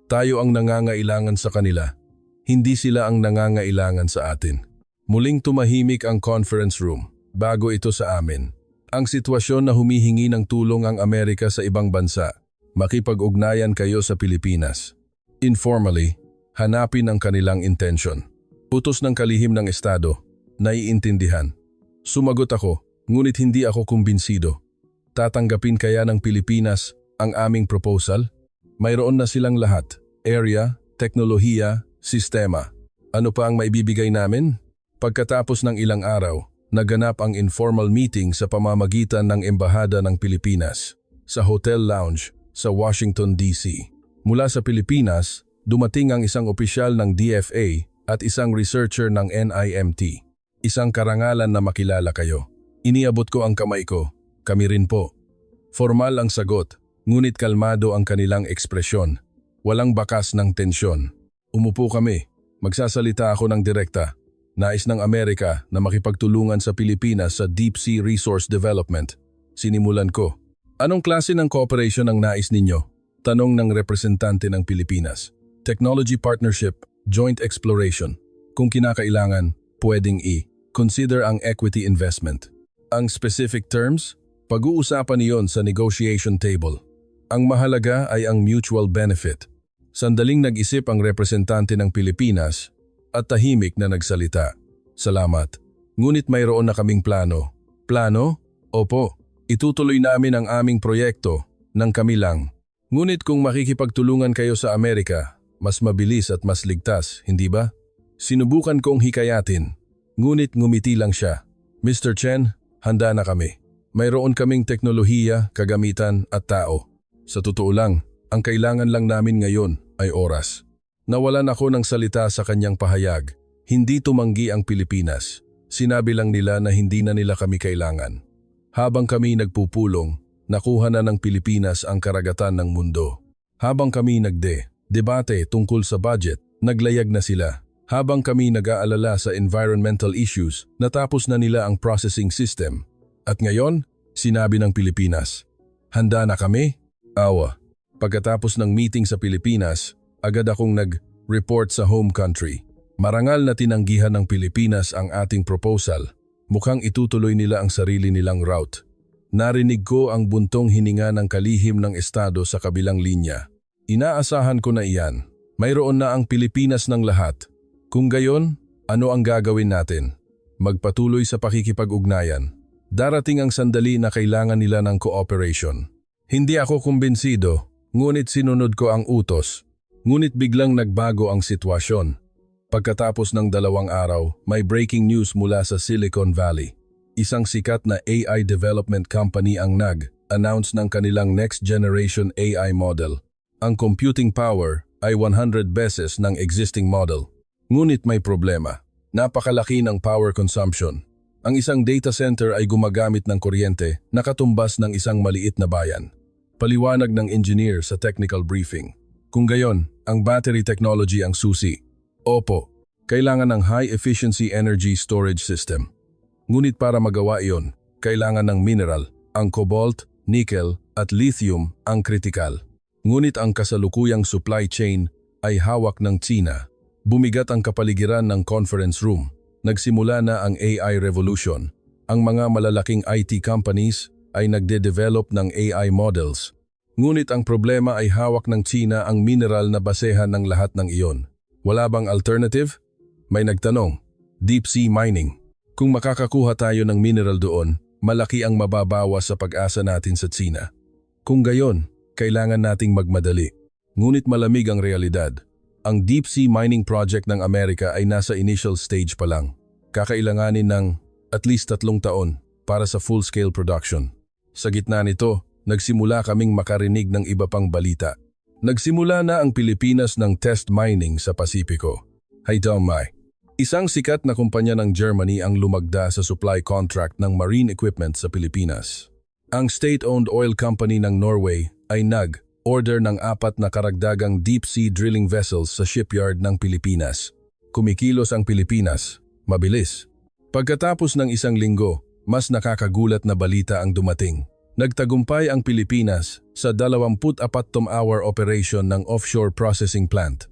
Tayo ang nangangailangan sa kanila. Hindi sila ang nangangailangan sa atin. Muling tumahimik ang conference room. Bago ito sa amin. Ang sitwasyon na humihingi ng tulong ang Amerika sa ibang bansa. Makipag-ugnayan kayo sa Pilipinas. Informally, hanapin ang kanilang intention. Utos ng kalihim ng Estado, naiintindihan. Sumagot ako, ngunit hindi ako kumbinsido. Tatanggapin kaya ng Pilipinas ang aming proposal? Mayroon na silang lahat. Area, teknolohiya, sistema. Ano pa ang maibibigay namin? Pagkatapos ng ilang araw, naganap ang informal meeting sa pamamagitan ng Embahada ng Pilipinas sa Hotel Lounge sa Washington, D.C. Mula sa Pilipinas, dumating ang isang opisyal ng DFA at isang researcher ng NIMT. Isang karangalan na makilala kayo. Iniabot ko ang kamay ko. Kami rin po. Formal ang sagot, ngunit kalmado ang kanilang ekspresyon. Walang bakas ng tensyon. Umupo kami. Magsasalita ako ng direkta. Nais ng Amerika na makipagtulungan sa Pilipinas sa Deep Sea Resource Development. Sinimulan ko. Anong klase ng cooperation ang nais ninyo? Tanong ng representante ng Pilipinas. Technology Partnership, Joint Exploration. Kung kinakailangan, pwedeng consider ang equity investment. Ang specific terms? Pag-uusapan niyon sa negotiation table. Ang mahalaga ay ang mutual benefit. Sandaling nag-isip ang representante ng Pilipinas at tahimik na nagsalita. Salamat. Ngunit mayroon na kaming plano. Plano? Opo. Itutuloy namin ang aming proyekto ng kami lang. Ngunit kung makikipagtulungan kayo sa Amerika, mas mabilis at mas ligtas, hindi ba? Sinubukan kong hikayatin. Ngunit ngumiti lang siya. Mr. Chen, handa na kami. Mayroon kaming teknolohiya, kagamitan at tao. Sa totoo lang, ang kailangan lang namin ngayon ay oras. Nawalan ako ng salita sa kanyang pahayag. Hindi tumanggi ang Pilipinas. Sinabi lang nila na hindi na nila kami kailangan. Habang kami nagpupulong, nakuha na ng Pilipinas ang karagatan ng mundo. Habang kami debate tungkol sa budget, naglayag na sila. Habang kami nag-aalala sa environmental issues, natapos na nila ang processing system. At ngayon, sinabi ng Pilipinas, handa na kami? Awa. Pagkatapos ng meeting sa Pilipinas, agad akong nag-report sa home country. Marangal na tinanggihan ng Pilipinas ang ating proposal. Mukhang itutuloy nila ang sarili nilang route. Narinig ko ang buntong hininga ng kalihim ng estado sa kabilang linya. Inaasahan ko na iyan. Mayroon na ang Pilipinas ng lahat. Kung gayon, ano ang gagawin natin? Magpatuloy sa pakikipag-ugnayan. Darating ang sandali na kailangan nila ng cooperation. Hindi ako kumbinsido, ngunit sinunod ko ang utos. Ngunit biglang nagbago ang sitwasyon. Pagkatapos ng 2 araw, may breaking news mula sa Silicon Valley. Isang sikat na AI development company ang nag-announce ng kanilang next generation AI model. Ang computing power ay 100 beses ng existing model. Ngunit may problema. Napakalaki ng power consumption. Ang isang data center ay gumagamit ng kuryente na katumbas ng isang maliit na bayan. Paliwanag ng engineer sa technical briefing. Kung gayon, ang battery technology ang susi. Opo, kailangan ng high-efficiency energy storage system. Ngunit para magawa iyon, kailangan ng mineral, ang cobalt, nickel at lithium ang kritikal. Ngunit ang kasalukuyang supply chain ay hawak ng Tsina. Bumigat ang kapaligiran ng conference room. Nagsimula na ang AI revolution. Ang mga malalaking IT companies ay nagde-develop ng AI models. Ngunit ang problema ay hawak ng Tsina ang mineral na basehan ng lahat ng iyon. Wala bang alternative? May nagtanong. Deep sea mining. Kung makakakuha tayo ng mineral doon, malaki ang mababawas sa pag-asa natin sa Tsina. Kung gayon, kailangan nating magmadali. Ngunit malamig ang realidad. Ang deep sea mining project ng Amerika ay nasa initial stage pa lang. Kakailanganin ng at least 3 taon para sa full-scale production. Sa gitna nito, nagsimula kaming makarinig ng iba pang balita. Nagsimula na ang Pilipinas ng test mining sa Pasipiko. Haidamay. Isang sikat na kumpanya ng Germany ang lumagda sa supply contract ng marine equipment sa Pilipinas. Ang state-owned oil company ng Norway ay order ng 4 na karagdagang deep-sea drilling vessels sa shipyard ng Pilipinas. Kumikilos ang Pilipinas. Mabilis. Pagkatapos ng 1 linggo, mas nakakagulat na balita ang dumating. Nagtagumpay ang Pilipinas sa 24-hour operation ng offshore processing plant.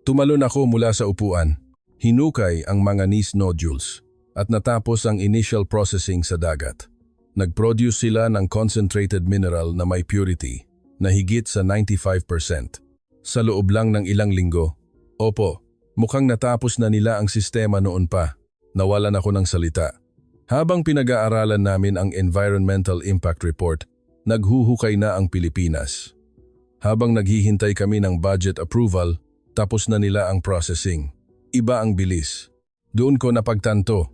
Tumalon ako mula sa upuan. Hinukay ang mga manganese nodules at natapos ang initial processing sa dagat. Nag-produce sila ng concentrated mineral na may purity na higit sa 95%. Sa loob lang ng ilang linggo. Opo, mukhang natapos na nila ang sistema noon pa. Nawalan ako ng salita. Habang pinag-aaralan namin ang environmental impact report, naghuhukay na ang Pilipinas. Habang naghihintay kami ng budget approval, tapos na nila ang processing. Iba ang bilis. Doon ko napagtanto.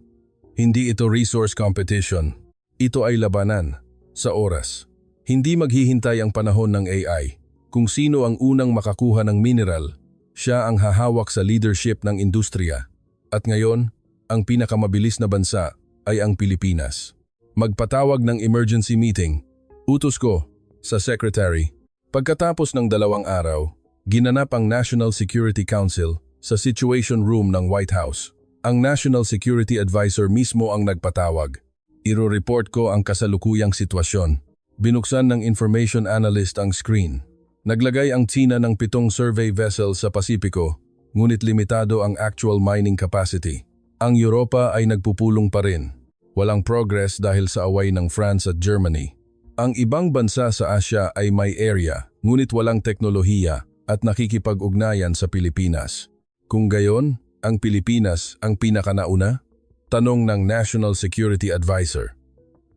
Hindi ito resource competition. Ito ay labanan. Sa oras. Hindi maghihintay ang panahon ng AI. Kung sino ang unang makakuha ng mineral, siya ang hahawak sa leadership ng industriya. At ngayon, ang pinakamabilis na bansa ay ang Pilipinas. Magpatawag ng emergency meeting. Utos ko sa secretary. Pagkatapos ng 2 araw, ginanap ang National Security Council sa Situation Room ng White House. Ang National Security Advisor mismo ang nagpatawag. Iro-report ko ang kasalukuyang sitwasyon. Binuksan ng information analyst ang screen. Naglagay ang China ng 7 survey vessels sa Pasipiko, ngunit limitado ang actual mining capacity. Ang Europa ay nagpupulong pa rin. Walang progress dahil sa away ng France at Germany. Ang ibang bansa sa Asia ay may area, ngunit walang teknolohiya at nakikipag-ugnayan sa Pilipinas. Kung gayon, ang Pilipinas ang pinakanauna? Tanong ng National Security Advisor.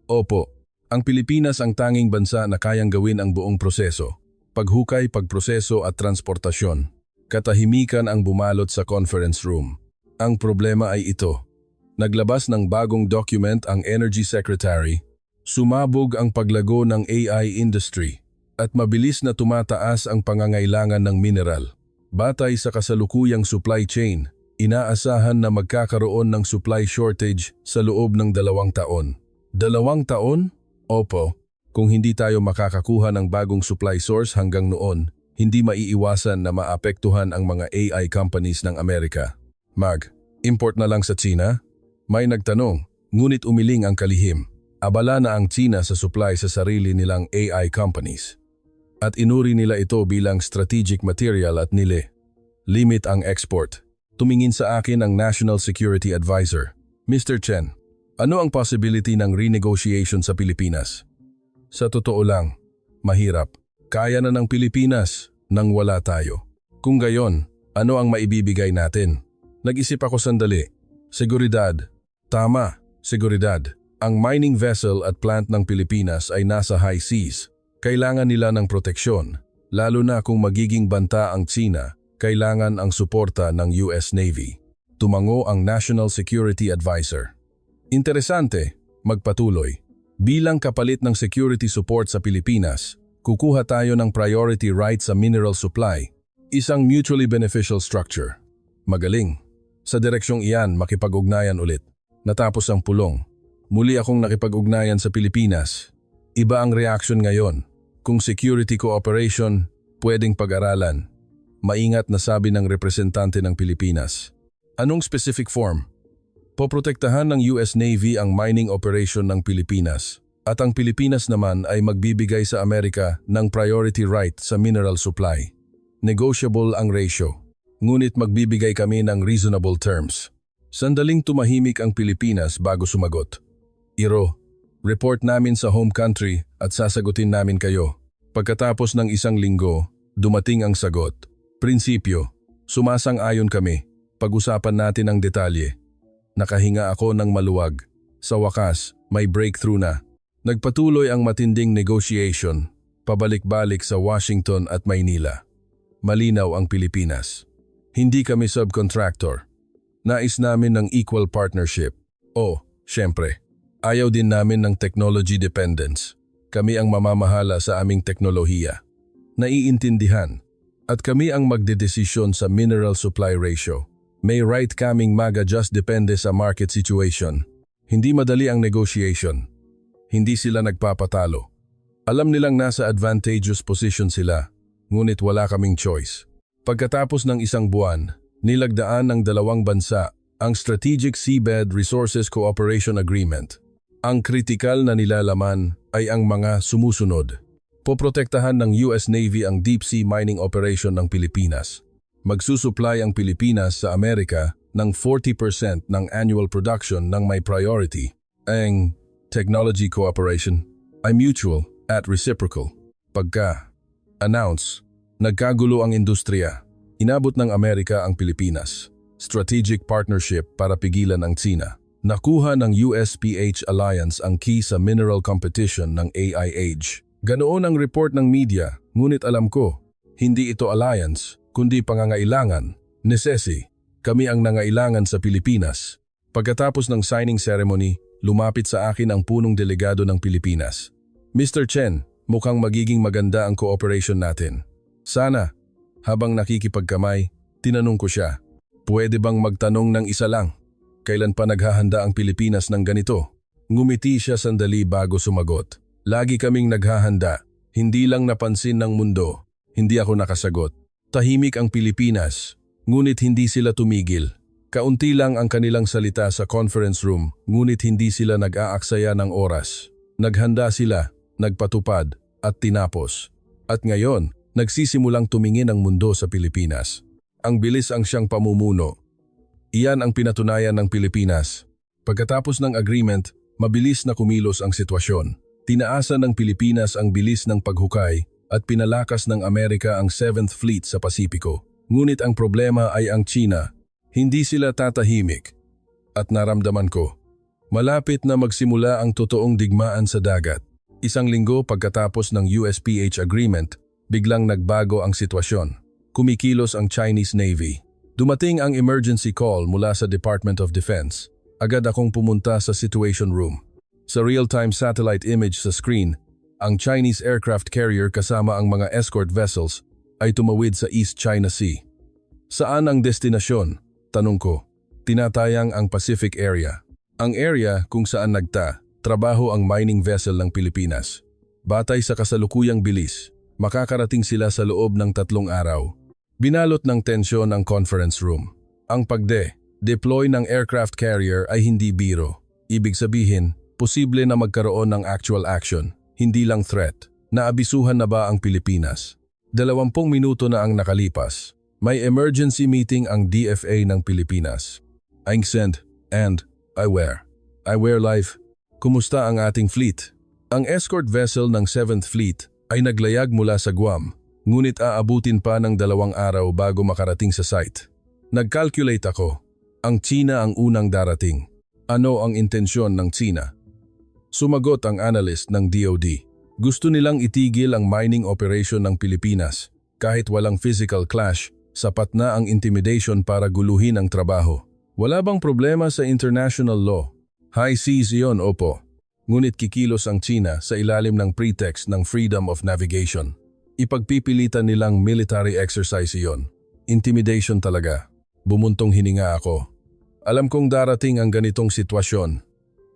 Opo, ang Pilipinas ang tanging bansa na kayang gawin ang buong proseso. Paghukay, pagproseso at transportasyon. Katahimikan ang bumalot sa conference room. Ang problema ay ito. Naglabas ng bagong document ang Energy Secretary. Sumabog ang paglago ng AI industry at mabilis na tumataas ang pangangailangan ng mineral. Batay sa kasalukuyang supply chain, inaasahan na magkakaroon ng supply shortage sa loob ng 2 taon. 2 taon? Opo. Kung hindi tayo makakakuha ng bagong supply source hanggang noon, hindi maiiwasan na maapektuhan ang mga AI companies ng Amerika. Import na lang sa China? May nagtanong, ngunit umiling ang kalihim. Abala na ang China sa supply sa sarili nilang AI companies. At inuri nila ito bilang strategic material at limit ang export. Tumingin sa akin ang National Security Advisor. Mr. Chen, ano ang possibility ng renegotiation sa Pilipinas? Sa totoo lang, mahirap. Kaya na ng Pilipinas nang wala tayo. Kung gayon, ano ang maibibigay natin? Nag-isip ako sandali. Seguridad. Tama, seguridad. Ang mining vessel at plant ng Pilipinas ay nasa high seas. Kailangan nila ng proteksyon, lalo na kung magiging banta ang China, kailangan ang suporta ng US Navy. Tumango ang National Security Advisor. Interesante, magpatuloy. Bilang kapalit ng security support sa Pilipinas, kukuha tayo ng priority right sa mineral supply, isang mutually beneficial structure. Magaling. Sa direksyong iyan, makipag-ugnayan ulit. Natapos ang pulong. Muli akong nakipag-ugnayan sa Pilipinas. Iba ang reaksyon ngayon. Kung security cooperation, pwedeng pag-aralan. Maingat na sabi ng representante ng Pilipinas. Anong specific form? Poprotektahan ng US Navy ang mining operation ng Pilipinas. At ang Pilipinas naman ay magbibigay sa Amerika ng priority right sa mineral supply. Negotiable ang ratio. Ngunit magbibigay kami ng reasonable terms. Sandaling tumahimik ang Pilipinas bago sumagot. Iro, report namin sa home country at sasagutin namin kayo. Pagkatapos ng 1 linggo, dumating ang sagot. Prinsipyo, sumasang-ayon kami. Pag-usapan natin ang detalye. Nakahinga ako ng maluwag. Sa wakas, may breakthrough na. Nagpatuloy ang matinding negotiation, pabalik-balik sa Washington at Maynila. Malinaw ang Pilipinas. Hindi kami subcontractor. Nais namin ng equal partnership. Syempre. Ayaw din namin ng technology dependence. Kami ang mamamahala sa aming teknolohiya. Naiintindihan. At kami ang magdedesisyon sa mineral supply ratio. May right kaming mag-adjust depende sa market situation. Hindi madali ang negotiation. Hindi sila nagpapatalo. Alam nilang nasa advantageous position sila, ngunit wala kaming choice. Pagkatapos ng 1 buwan, nilagdaan ng 2 bansa ang Strategic Seabed Resources Cooperation Agreement. Ang kritikal na nilalaman ay ang mga sumusunod. Poprotektahan ng US Navy ang deep sea mining operation ng Pilipinas. Magsusupply ang Pilipinas sa Amerika ng 40% ng annual production ng may priority. Ang technology cooperation ay mutual at reciprocal. Pagka-announce, nagkagulo ang industriya. Inabot ng Amerika ang Pilipinas. Strategic partnership para pigilan ang China. Nakuha ng USPH Alliance ang key sa mineral competition ng AI age. Ganoon ang report ng media, ngunit alam ko, hindi ito alliance, kundi pangangailangan, necessity. Kami ang nangailangan sa Pilipinas. Pagkatapos ng signing ceremony, lumapit sa akin ang punong delegado ng Pilipinas. Mr. Chen, mukhang magiging maganda ang cooperation natin. Sana. Habang nakikipagkamay, tinanong ko siya, pwede bang magtanong ng isa lang? Kailan pa naghahanda ang Pilipinas ng ganito? Ngumiti siya sandali bago sumagot. Lagi kaming naghahanda, hindi lang napansin ng mundo. Hindi ako nakasagot. Tahimik ang Pilipinas, ngunit hindi sila tumigil. Kaunti lang ang kanilang salita sa conference room, ngunit hindi sila nag-aaksaya ng oras. Naghanda sila, nagpatupad, at tinapos. At ngayon, nagsisimulang tumingin ang mundo sa Pilipinas. Ang bilis ang siyang pamumuno. Iyan ang pinatunayan ng Pilipinas. Pagkatapos ng agreement, mabilis na kumilos ang sitwasyon. Tinaasan ng Pilipinas ang bilis ng paghukay at pinalakas ng Amerika ang 7th Fleet sa Pasipiko. Ngunit ang problema ay ang China. Hindi sila tatahimik. At naramdaman ko, malapit na magsimula ang totoong digmaan sa dagat. Isang linggo pagkatapos ng USPH agreement, biglang nagbago ang sitwasyon. Kumikilos ang Chinese Navy. Dumating ang emergency call mula sa Department of Defense. Agad akong pumunta sa situation room. Sa real-time satellite image sa screen, ang Chinese aircraft carrier kasama ang mga escort vessels ay tumawid sa East China Sea. Saan ang destinasyon? Tanong ko. Tinatayang ang Pacific Area. Ang area kung saan trabaho ang mining vessel ng Pilipinas. Batay sa kasalukuyang bilis, makakarating sila sa loob ng 3 araw. Binalot ng tensyon ang conference room. Ang pagde-deploy ng aircraft carrier ay hindi biro. Ibig sabihin, posible na magkaroon ng actual action, hindi lang threat. Naabisuhan na ba ang Pilipinas? 20 minuto na ang nakalipas. May emergency meeting ang DFA ng Pilipinas. I'm sent and I wear life. Kumusta ang ating fleet? Ang escort vessel ng 7th Fleet ay naglayag mula sa Guam, ngunit aabutin pa ng 2 araw bago makarating sa site. Nag-calculate ako. Ang China ang unang darating. Ano ang intensyon ng China? Sumagot ang analyst ng DOD. Gusto nilang itigil ang mining operation ng Pilipinas. Kahit walang physical clash, sapat na ang intimidation para guluhin ang trabaho. Wala bang problema sa international law? High seas iyon, opo. Ngunit kikilos ang China sa ilalim ng pretext ng freedom of navigation. Ipagpipilitan nilang military exercise iyon. Intimidation talaga. Bumuntong hininga ako. Alam kong darating ang ganitong sitwasyon.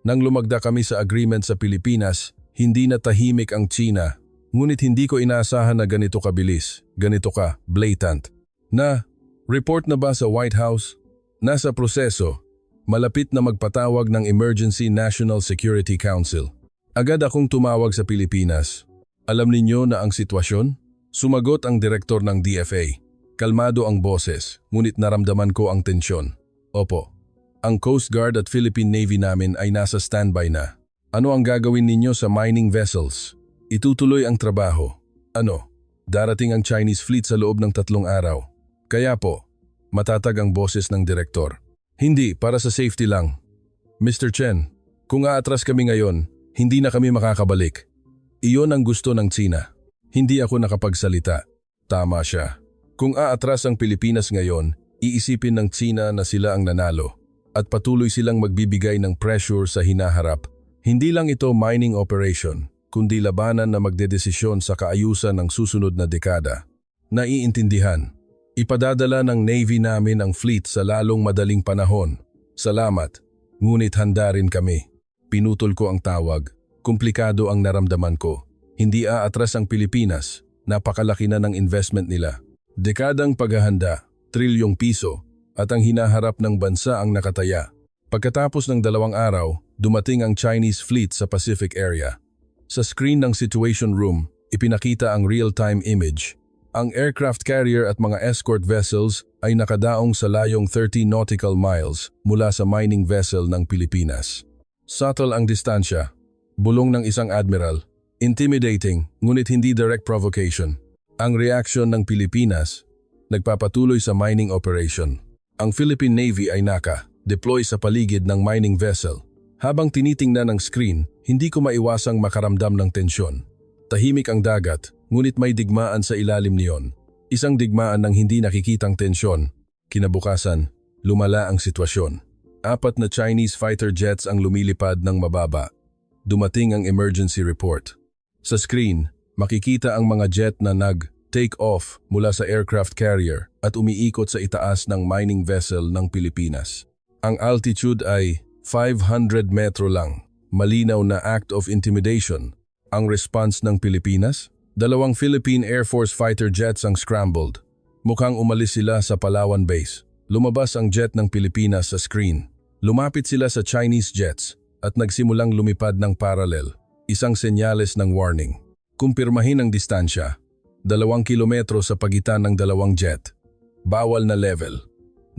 Nang lumagda kami sa agreement sa Pilipinas, hindi na tahimik ang China. Ngunit hindi ko inaasahan na ganito kabilis, ganito ka, blatant. Report na ba sa White House? Nasa proseso. Malapit na magpatawag ng Emergency National Security Council. Agad akong tumawag sa Pilipinas. Alam ninyo na ang sitwasyon? Sumagot ang direktor ng DFA. Kalmado ang boses, ngunit naramdaman ko ang tensyon. Opo. Ang Coast Guard at Philippine Navy namin ay nasa standby na. Ano ang gagawin ninyo sa mining vessels? Itutuloy ang trabaho. Ano? Darating ang Chinese fleet sa loob ng 3 araw. Kaya po, matatag ang boses ng direktor. Hindi, para sa safety lang. Mr. Chen, kung aatras kami ngayon, hindi na kami makakabalik. Iyon ang gusto ng China. Hindi ako nakapagsalita. Tama siya. Kung aatras ang Pilipinas ngayon, iisipin ng China na sila ang nanalo. At patuloy silang magbibigay ng pressure sa hinaharap. Hindi lang ito mining operation, kundi labanan na magdedesisyon sa kaayusan ng susunod na dekada. Naiintindihan. Ipadadala ng Navy namin ang fleet sa lalong madaling panahon. Salamat. Ngunit handa rin kami. Pinutol ko ang tawag. Komplikado ang naramdaman ko. Hindi aatras ang Pilipinas. Napakalaki na ng investment nila. Dekadang paghahanda, trilyong piso, at ang hinaharap ng bansa ang nakataya. Pagkatapos ng 2 araw, dumating ang Chinese fleet sa Pacific Area. Sa screen ng Situation Room, ipinakita ang real-time image. Ang aircraft carrier at mga escort vessels ay nakadaong sa layong 30 nautical miles mula sa mining vessel ng Pilipinas. Subtle ang distansya. Bulong ng isang admiral. Intimidating, ngunit hindi direct provocation. Ang reaksyon ng Pilipinas, nagpapatuloy sa mining operation. Ang Philippine Navy ay deploy sa paligid ng mining vessel. Habang tinitingnan ng screen, hindi ko maiwasang makaramdam ng tensyon. Tahimik ang dagat, ngunit may digmaan sa ilalim niyon. Isang digmaan ng hindi nakikitang tensyon. Kinabukasan, lumala ang sitwasyon. 4 na Chinese fighter jets ang lumilipad ng mababa. Dumating ang emergency report. Sa screen, makikita ang mga jet na nag-take off mula sa aircraft carrier at umiikot sa itaas ng mining vessel ng Pilipinas. Ang altitude ay 500 metro lang. Malinaw na act of intimidation. Ang response ng Pilipinas? 2 Philippine Air Force fighter jets ang scrambled. Mukhang umalis sila sa Palawan base. Lumabas ang jet ng Pilipinas sa screen. Lumapit sila sa Chinese jets at nagsimulang lumipad ng parallel. Isang senyales ng warning. Kumpirmahin ang distansya. 2 kilometro sa pagitan ng 2 jet. Bawal na level.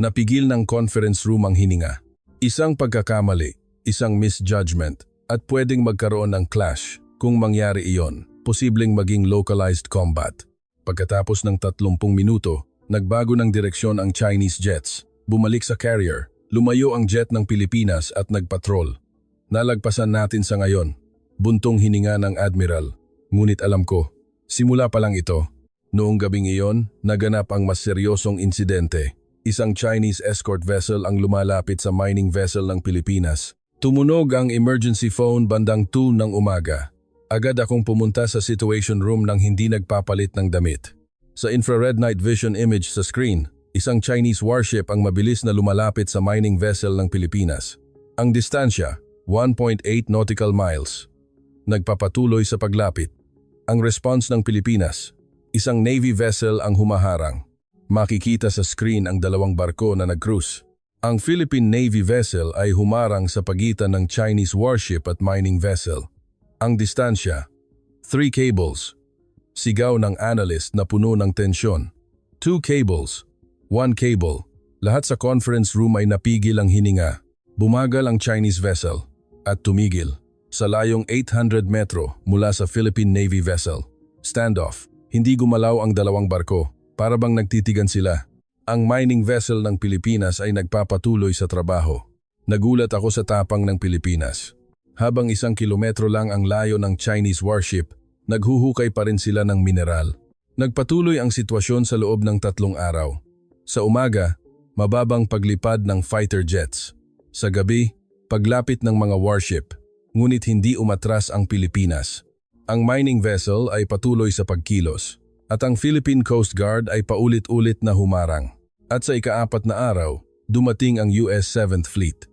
Napigil ng conference room ang hininga. Isang pagkakamali, isang misjudgment, at pwedeng magkaroon ng clash. Kung mangyari iyon, posibleng maging localized combat. Pagkatapos ng 30 minuto, nagbago ng direksyon ang Chinese jets. Bumalik sa carrier, lumayo ang jet ng Pilipinas at nagpatrol. Nalagpasan natin sa ngayon. Buntong hininga ng Admiral. Ngunit alam ko, simula pa lang ito. Noong gabing iyon, naganap ang mas seryosong insidente. Isang Chinese escort vessel ang lumalapit sa mining vessel ng Pilipinas. Tumunog ang emergency phone bandang 2 ng umaga. Agad akong pumunta sa situation room nang hindi nagpapalit ng damit. Sa infrared night vision image sa screen, isang Chinese warship ang mabilis na lumalapit sa mining vessel ng Pilipinas. Ang distansya, 1.8 nautical miles. Nagpapatuloy sa paglapit. Ang response ng Pilipinas, isang Navy vessel ang humaharang. Makikita sa screen ang 2 barko na nag-cruise. Ang Philippine Navy vessel ay humarang sa pagitan ng Chinese warship at mining vessel. Ang distansya, 3 cables. Sigaw ng analyst na puno ng tensyon. 2 cables, 1 cable. Lahat sa conference room ay napigil ang hininga. Bumagal ang Chinese vessel at tumigil sa layong 800 metro mula sa Philippine Navy vessel. Standoff. Hindi gumalaw ang 2 barko, para bang nagtitigan sila. Ang mining vessel ng Pilipinas ay nagpapatuloy sa trabaho. Nagulat ako sa tapang ng Pilipinas. Habang 1 kilometro lang ang layo ng Chinese warship, naghuhukay pa rin sila ng mineral. Nagpatuloy ang sitwasyon sa loob ng 3 araw. Sa umaga, mababang paglipad ng fighter jets. Sa gabi, paglapit ng mga warship, ngunit hindi umatras ang Pilipinas. Ang mining vessel ay patuloy sa pagkilos, at ang Philippine Coast Guard ay paulit-ulit na humarang. At sa ika-4 na araw, dumating ang US 7th Fleet.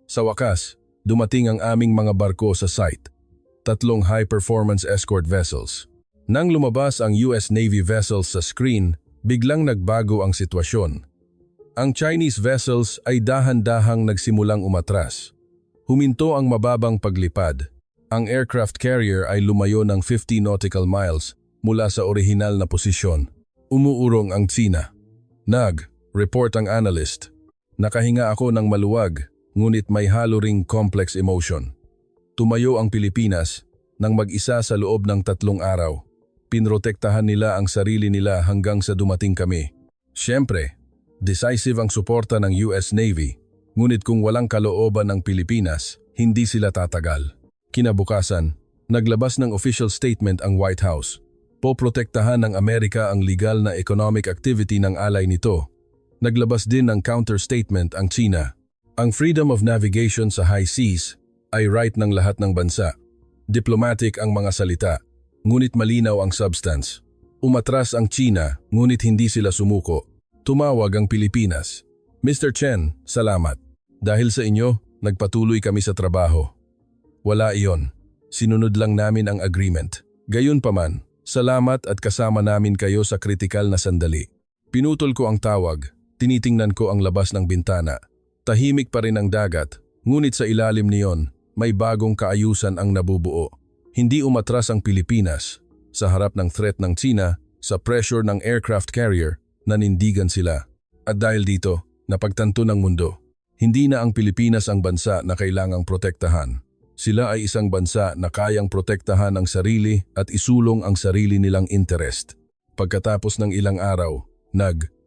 Sa wakas, dumating ang aming mga barko sa site. 3 high-performance escort vessels. Nang lumabas ang US Navy vessels sa screen, biglang nagbago ang sitwasyon. Ang Chinese vessels ay dahan-dahang nagsimulang umatras. Huminto ang mababang paglipad. Ang aircraft carrier ay lumayo ng 50 nautical miles mula sa orihinal na posisyon. Umuurong ang Tsina. Report ang analyst. Nakahinga ako ng maluwag, ngunit may halo ring complex emotion. Tumayo ang Pilipinas nang mag-isa sa loob ng 3 araw. Pinrotektahan nila ang sarili nila hanggang sa dumating kami. Siyempre, decisive ang suporta ng US Navy, ngunit kung walang kalooban ng Pilipinas, hindi sila tatagal. Kinabukasan, naglabas ng official statement ang White House. Poprotektahan ng Amerika ang legal na economic activity ng alay nito. Naglabas din ng counter-statement ang China. Ang freedom of navigation sa high seas ay right ng lahat ng bansa. Diplomatic ang mga salita, ngunit malinaw ang substance. Umatras ang China, ngunit hindi sila sumuko. Tumawag ang Pilipinas. Mr. Chen, salamat. Dahil sa inyo, nagpatuloy kami sa trabaho. Wala iyon. Sinunod lang namin ang agreement. Gayunpaman, salamat at kasama namin kayo sa kritikal na sandali. Pinutol ko ang tawag. Tinitingnan ko ang labas ng bintana. Tahimik pa rin ang dagat, ngunit sa ilalim niyon, may bagong kaayusan ang nabubuo. Hindi umatras ang Pilipinas. Sa harap ng threat ng China, sa pressure ng aircraft carrier, nanindigan sila. At dahil dito, napagtanto ng mundo, hindi na ang Pilipinas ang bansa na kailangang protektahan. Sila ay isang bansa na kayang protektahan ang sarili at isulong ang sarili nilang interest. Pagkatapos ng ilang araw,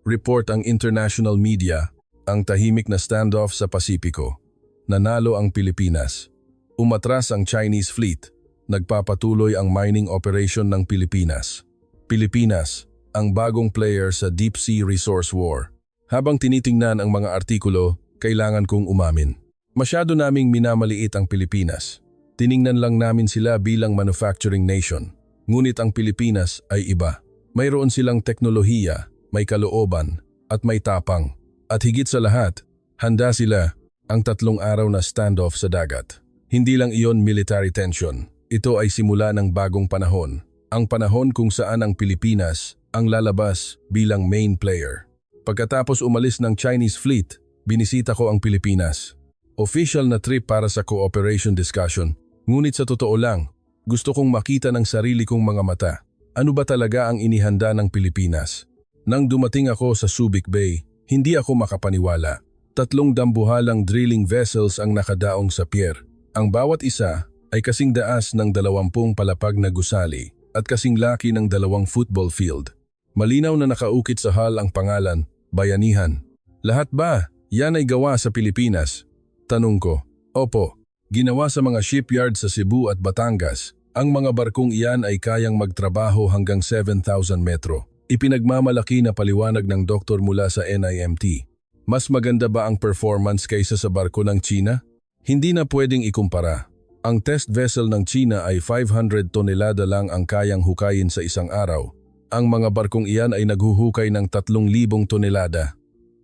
report ang international media ang tahimik na standoff sa Pasipiko. Nanalo ang Pilipinas. Umatras ang Chinese fleet. nagpapatuloy ang mining operation ng Pilipinas. Pilipinas, ang bagong player sa Deep Sea Resource War. Habang tinitingnan ang mga artikulo, kailangan kong umamin. Masyado naming minamaliit ang Pilipinas. Tiningnan lang namin sila bilang manufacturing nation. Ngunit ang Pilipinas ay iba. Mayroon silang teknolohiya, may kalooban, at may tapang. At higit sa lahat, handa sila ang 3 araw na standoff sa dagat. Hindi lang iyon military tension. Ito ay simula ng bagong panahon. Ang panahon kung saan ang Pilipinas ang lalabas bilang main player. Pagkatapos umalis ng Chinese fleet, binisita ko ang Pilipinas. Official na trip para sa cooperation discussion. Ngunit sa totoo lang, gusto kong makita ng sarili kong mga mata. Ano ba talaga ang inihanda ng Pilipinas? Nang dumating ako sa Subic Bay, hindi ako makapaniwala. 3 dambuhalang drilling vessels ang nakadaong sa pier. Ang bawat isa ay kasing daas ng 20 palapag na gusali at kasing laki ng 2 football field. Malinaw na nakaukit sa hall ang pangalan, Bayanihan. Lahat ba? Yan ay gawa sa Pilipinas? Tanong ko. Opo, ginawa sa mga shipyard sa Cebu at Batangas. Ang mga barkong iyan ay kayang magtrabaho hanggang 7,000 metro. Ipinagmamalaki na paliwanag ng doktor mula sa NIMT. Mas maganda ba ang performance kaysa sa barko ng China? Hindi na pwedeng ikumpara. Ang test vessel ng China ay 500 tonelada lang ang kayang hukayin sa isang araw. Ang mga barkong iyan ay naghuhukay ng 3,000 tonelada.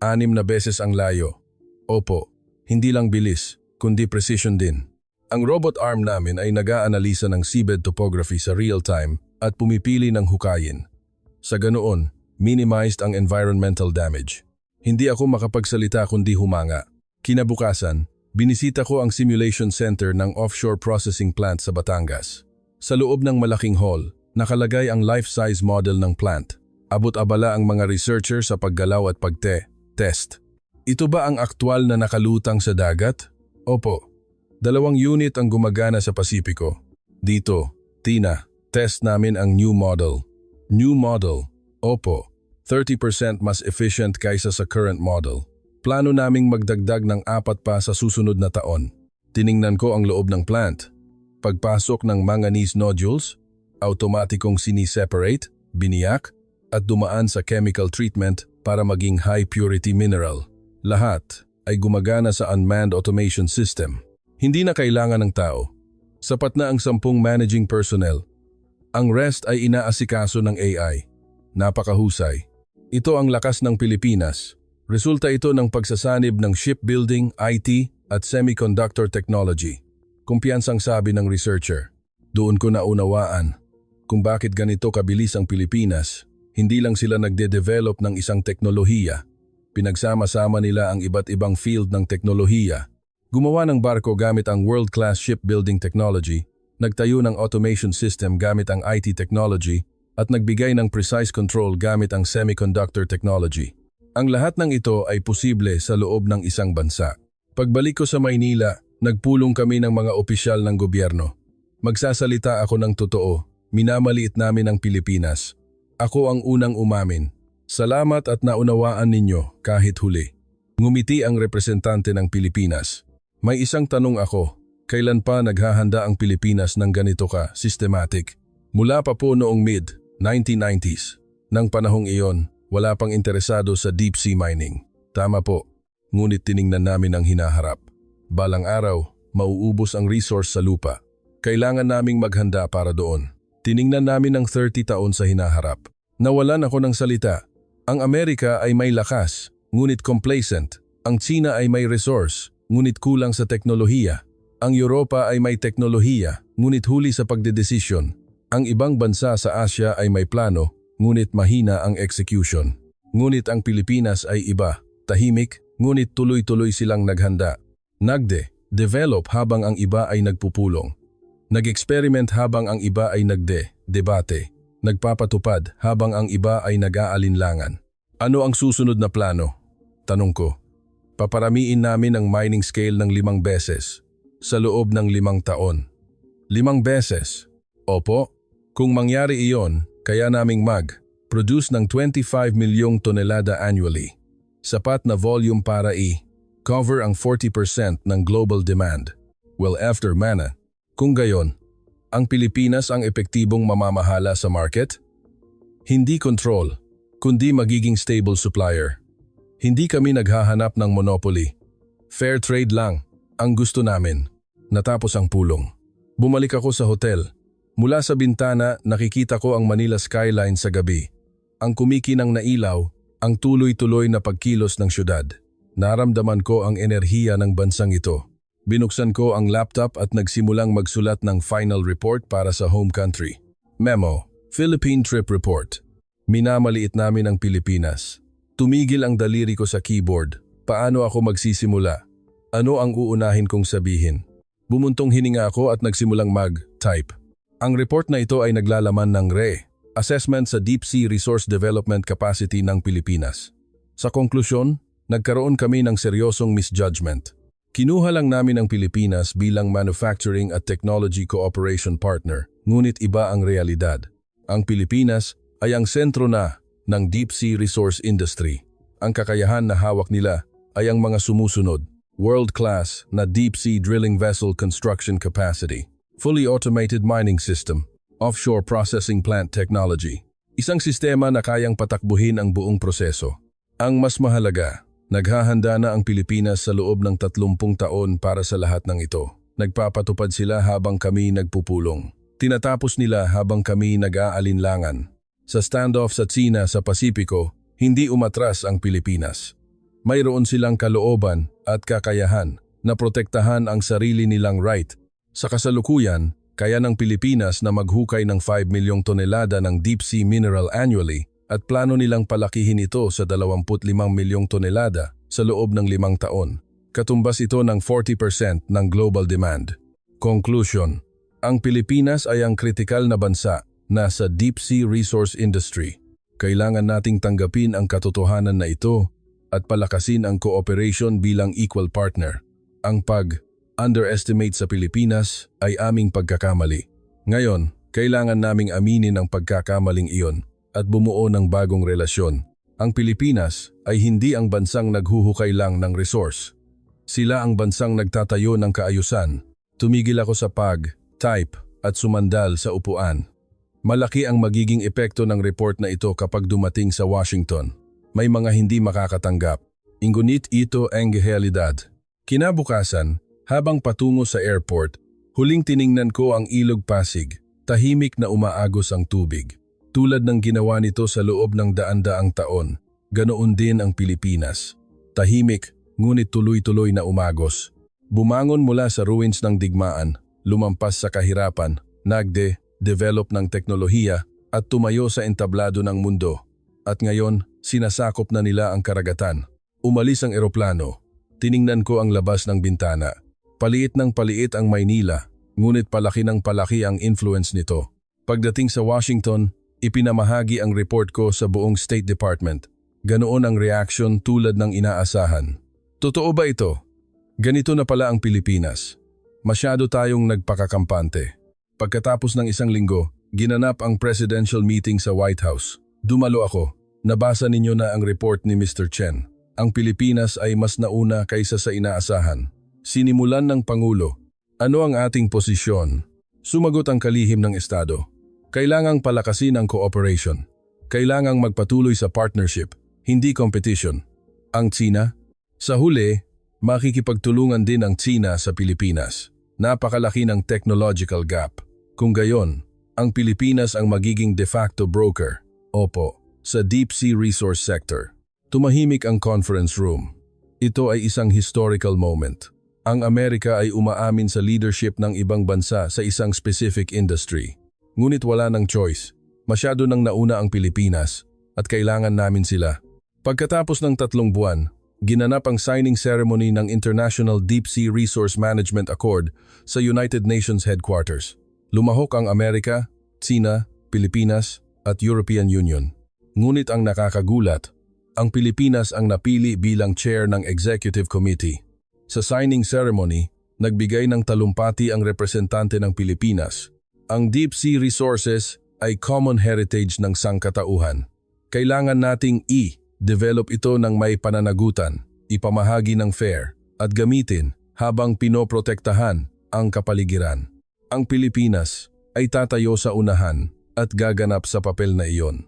6 na beses ang layo. Opo, hindi lang bilis, kundi precision din. Ang robot arm namin ay nag-aanalisa ng seabed topography sa real time at pumipili ng hukayin. Sa ganoon, minimized ang environmental damage. Hindi ako makapagsalita kundi humanga. Kinabukasan, binisita ko ang simulation center ng offshore processing plant sa Batangas. Sa loob ng malaking hall, nakalagay ang life-size model ng plant. Abot-abala ang mga researcher sa paggalaw at pagte-test. Ito ba ang aktwal na nakalutang sa dagat? Opo. 2 unit ang gumagana sa Pasipiko. Dito, Tina, test namin ang new model. New model? Opo. 30% mas efficient kaysa sa current model. Plano naming magdagdag ng 4 pa sa susunod na taon. Tiningnan ko ang loob ng plant. Pagpasok ng manganese nodules, automatikong sini-separate, biniyak, at dumaan sa chemical treatment para maging high-purity mineral. Lahat ay gumagana sa unmanned automation system. Hindi na kailangan ng tao. Sapat na ang 10 managing personnel. Ang rest ay inaasikaso ng AI. Napakahusay. Ito ang lakas ng Pilipinas. Resulta ito ng pagsasanib ng shipbuilding, IT, at semiconductor technology. Kumpiyansang sabi ng researcher. Doon ko naunawaan kung bakit ganito kabilis ang Pilipinas. Hindi lang sila nagde-develop ng isang teknolohiya. Pinagsama-sama nila ang iba't ibang field ng teknolohiya. Gumawa ng barko gamit ang world-class shipbuilding technology, nagtayo ng automation system gamit ang IT technology, at nagbigay ng precise control gamit ang semiconductor technology. Ang lahat ng ito ay posible sa loob ng isang bansa. Pagbalik ko sa Maynila, nagpulong kami ng mga opisyal ng gobyerno. Magsasalita ako ng totoo, minamaliit namin ang Pilipinas. Ako ang unang umamin. Salamat at naunawaan ninyo kahit huli. Ngumiti ang representante ng Pilipinas. May isang tanong ako, kailan pa naghahanda ang Pilipinas ng ganito ka systematic? Mula pa po noong mid-1990s. Nang panahong iyon, wala pang interesado sa deep sea mining. Tama po, ngunit tiningnan namin ang hinaharap. Balang araw, mauubos ang resource sa lupa. Kailangan naming maghanda para doon. Tiningnan namin ang 30 taon sa hinaharap. Nawalan ako ng salita. Ang Amerika ay may lakas, ngunit complacent. Ang China ay may resource, ngunit kulang sa teknolohiya. Ang Europa ay may teknolohiya, ngunit huli sa pagdedesisyon. Ang ibang bansa sa Asia ay may plano, ngunit mahina ang execution. Ngunit ang Pilipinas ay iba, tahimik, ngunit tuloy-tuloy silang naghanda. Nagde-develop habang ang iba ay nagpupulong. Nag-experiment habang ang iba ay nagde-debate. Nagpapatupad habang ang iba ay nag-aalinlangan. Ano ang susunod na plano? Tanong ko. Paparamiin namin ang mining scale ng 5 beses sa loob ng 5 taon. 5 beses? Opo. Kung mangyari iyon, kaya naming mag-produce ng 25 milyong tonelada annually. Sapat na volume para i-cover ang 40% ng global demand. Well, after mana. Kung gayon, Ang Pilipinas ang epektibong mamamahala sa market? Hindi control, kundi magiging stable supplier. Hindi kami naghahanap ng monopoly. Fair trade lang ang gusto namin. Natapos ang pulong. Bumalik ako sa hotel. Mula sa bintana, nakikita ko ang Manila skyline sa gabi. Ang kumikinang na ilaw, ang tuloy-tuloy na pagkilos ng syudad. Naramdaman ko ang enerhiya ng bansang ito. Binuksan ko ang laptop at nagsimulang magsulat ng final report para sa home country. Memo, Philippine Trip Report. Minamaliit namin ang Pilipinas. Tumigil ang daliri ko sa keyboard. Paano ako magsisimula? Ano ang uunahin kong sabihin? Bumuntong hininga ako at nagsimulang mag-type. Ang report na ito ay naglalaman ng Assessment sa Deep Sea Resource Development Capacity ng Pilipinas. Sa konklusyon, nagkaroon kami ng seryosong misjudgment. Kinuha lang namin ang Pilipinas bilang manufacturing at technology cooperation partner, ngunit iba ang realidad. Ang Pilipinas ay ang sentro na ng deep sea resource industry. Ang kakayahan na hawak nila ay ang mga sumusunod: world-class na deep sea drilling vessel construction capacity, fully automated mining system, offshore processing plant technology, isang sistema na kayang patakbuhin ang buong proseso. Ang mas mahalaga, naghahanda na ang Pilipinas sa loob ng 30 taon para sa lahat ng ito. Nagpapatupad sila habang kami nagpupulong. Tinatapos nila habang kami nag-aalinlangan. Sa standoff sa Tsina sa Pasipiko, hindi umatras ang Pilipinas. Mayroon silang kalooban at kakayahan na protektahan ang sarili nilang right. Sa kasalukuyan, kaya ng Pilipinas na maghukay ng 5 milyong tonelada ng deep sea mineral annually at plano nilang palakihin ito sa 25 milyong tonelada sa loob ng 5 taon. Katumbas ito ng 40% ng global demand. Conclusion: ang Pilipinas ay ang kritikal na bansa na sa deep sea resource industry. Kailangan nating tanggapin ang katotohanan na ito at palakasin ang cooperation bilang equal partner. Ang pag-underestimate sa Pilipinas ay aming pagkakamali. Ngayon, kailangan naming aminin ang pagkakamaling iyon at bumuo ng bagong relasyon. Ang Pilipinas ay hindi ang bansang naghuhukay lang ng resource. Sila ang bansang nagtatayo ng kaayusan. Tumigil ako sa type at sumandal sa upuan. Malaki ang magiging epekto ng report na ito kapag dumating sa Washington. May mga hindi makakatanggap. Ngunit ito ang realidad. Kinabukasan, habang patungo sa airport, huling tiningnan ko ang Ilog Pasig. Tahimik na umaagos ang tubig. Tulad ng ginawa nito sa loob ng daan-daang taon, ganoon din ang Pilipinas. Tahimik, ngunit tuloy-tuloy na umagos. Bumangon mula sa ruins ng digmaan, lumampas sa kahirapan, develop ng teknolohiya at tumayo sa entablado ng mundo. At ngayon, sinasakop na nila ang karagatan. Umalis ang eroplano. Tiningnan ko ang labas ng bintana. Paliit ng paliit ang Maynila, ngunit palaki ng palaki ang influence nito. Pagdating sa Washington, ipinamahagi ang report ko sa buong State Department. Ganoon ang reaction tulad ng inaasahan. Totoo ba ito? Ganito na pala ang Pilipinas. Masyado tayong nagpakakampante. Pagkatapos ng 1 linggo, ginanap ang presidential meeting sa White House. Dumalo ako. Nabasa ninyo na ang report ni Mr. Chen. Ang Pilipinas ay mas nauna kaysa sa inaasahan. Sinimulan ng Pangulo. Ano ang ating posisyon? Sumagot ang kalihim ng Estado. Kailangang palakasin ang cooperation. Kailangang magpatuloy sa partnership, hindi competition. Ang Tsina? Sa huli, makikipagtulungan din ang Tsina sa Pilipinas. Napakalaki ng technological gap. Kung gayon, ang Pilipinas ang magiging de facto broker. Opo, sa deep sea resource sector. Tumahimik ang conference room. Ito ay isang historical moment. Ang Amerika ay umaamin sa leadership ng ibang bansa sa isang specific industry. Ngunit wala ng choice. Masyado nang nauna ang Pilipinas at kailangan namin sila. Pagkatapos ng 3 buwan, ginanap ang signing ceremony ng International Deep Sea Resource Management Accord sa United Nations Headquarters. Lumahok ang Amerika, Tsina, Pilipinas at European Union. Ngunit ang nakakagulat, ang Pilipinas ang napili bilang chair ng Executive Committee. Sa signing ceremony, nagbigay ng talumpati ang representante ng Pilipinas. Ang deep sea resources ay common heritage ng sangkatauhan. Kailangan nating develop ito ng may pananagutan, ipamahagi ng fair, at gamitin habang pinoprotektahan ang kapaligiran. Ang Pilipinas, ay tatayo sa unahan at gaganap sa papel na iyon.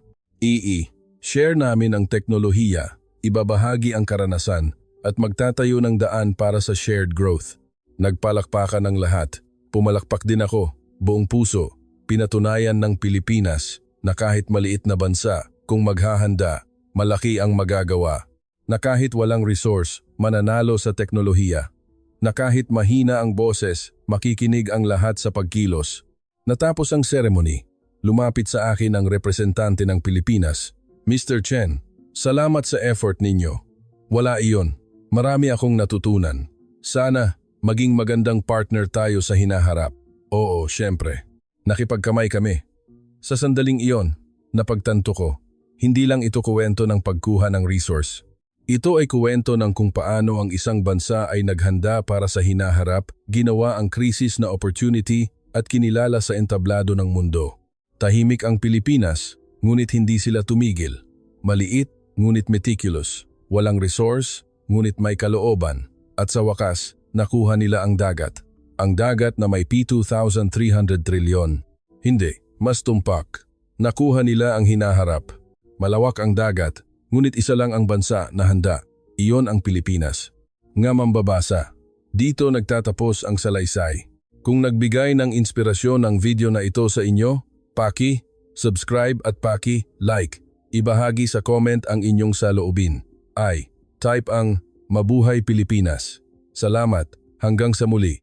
Share namin ang teknolohiya, ibabahagi ang karanasan at magtatayo ng daan para sa shared growth. Nagpalakpakan ng lahat, pumalakpak din ako, buong puso, pinatunayan ng Pilipinas na kahit maliit na bansa, kung maghahanda, malaki ang magagawa. Na kahit walang resource, mananalo sa teknolohiya. Na kahit mahina ang boses, makikinig ang lahat sa pagkilos. Natapos ang ceremony, lumapit sa akin ang representante ng Pilipinas. Mr. Chen, salamat sa effort ninyo. Wala iyon, marami akong natutunan. Sana maging magandang partner tayo sa hinaharap. Oo, syempre. Nakipagkamay kami. Sa sandaling iyon, napagtanto ko, hindi lang ito kuwento ng pagkuha ng resource. Ito ay kuwento ng kung paano ang isang bansa ay naghanda para sa hinaharap, ginawa ang krisis na opportunity at kinilala sa entablado ng mundo. Tahimik ang Pilipinas, ngunit hindi sila tumigil. Maliit, ngunit meticulous. Walang resource, ngunit may kalooban. At sa wakas, nakuha nila ang dagat. Ang dagat na may P2,300 trilyon. Hindi, mas tumpak. Nakuha nila ang hinaharap. Malawak ang dagat, ngunit isa lang ang bansa na handa. Iyon ang Pilipinas. Nga mambabasa, dito nagtatapos ang salaysay. Kung nagbigay ng inspirasyon ang video na ito sa inyo, subscribe at like. Ibahagi sa comment ang inyong saloobin. Type ang Mabuhay Pilipinas. Salamat, hanggang sa muli.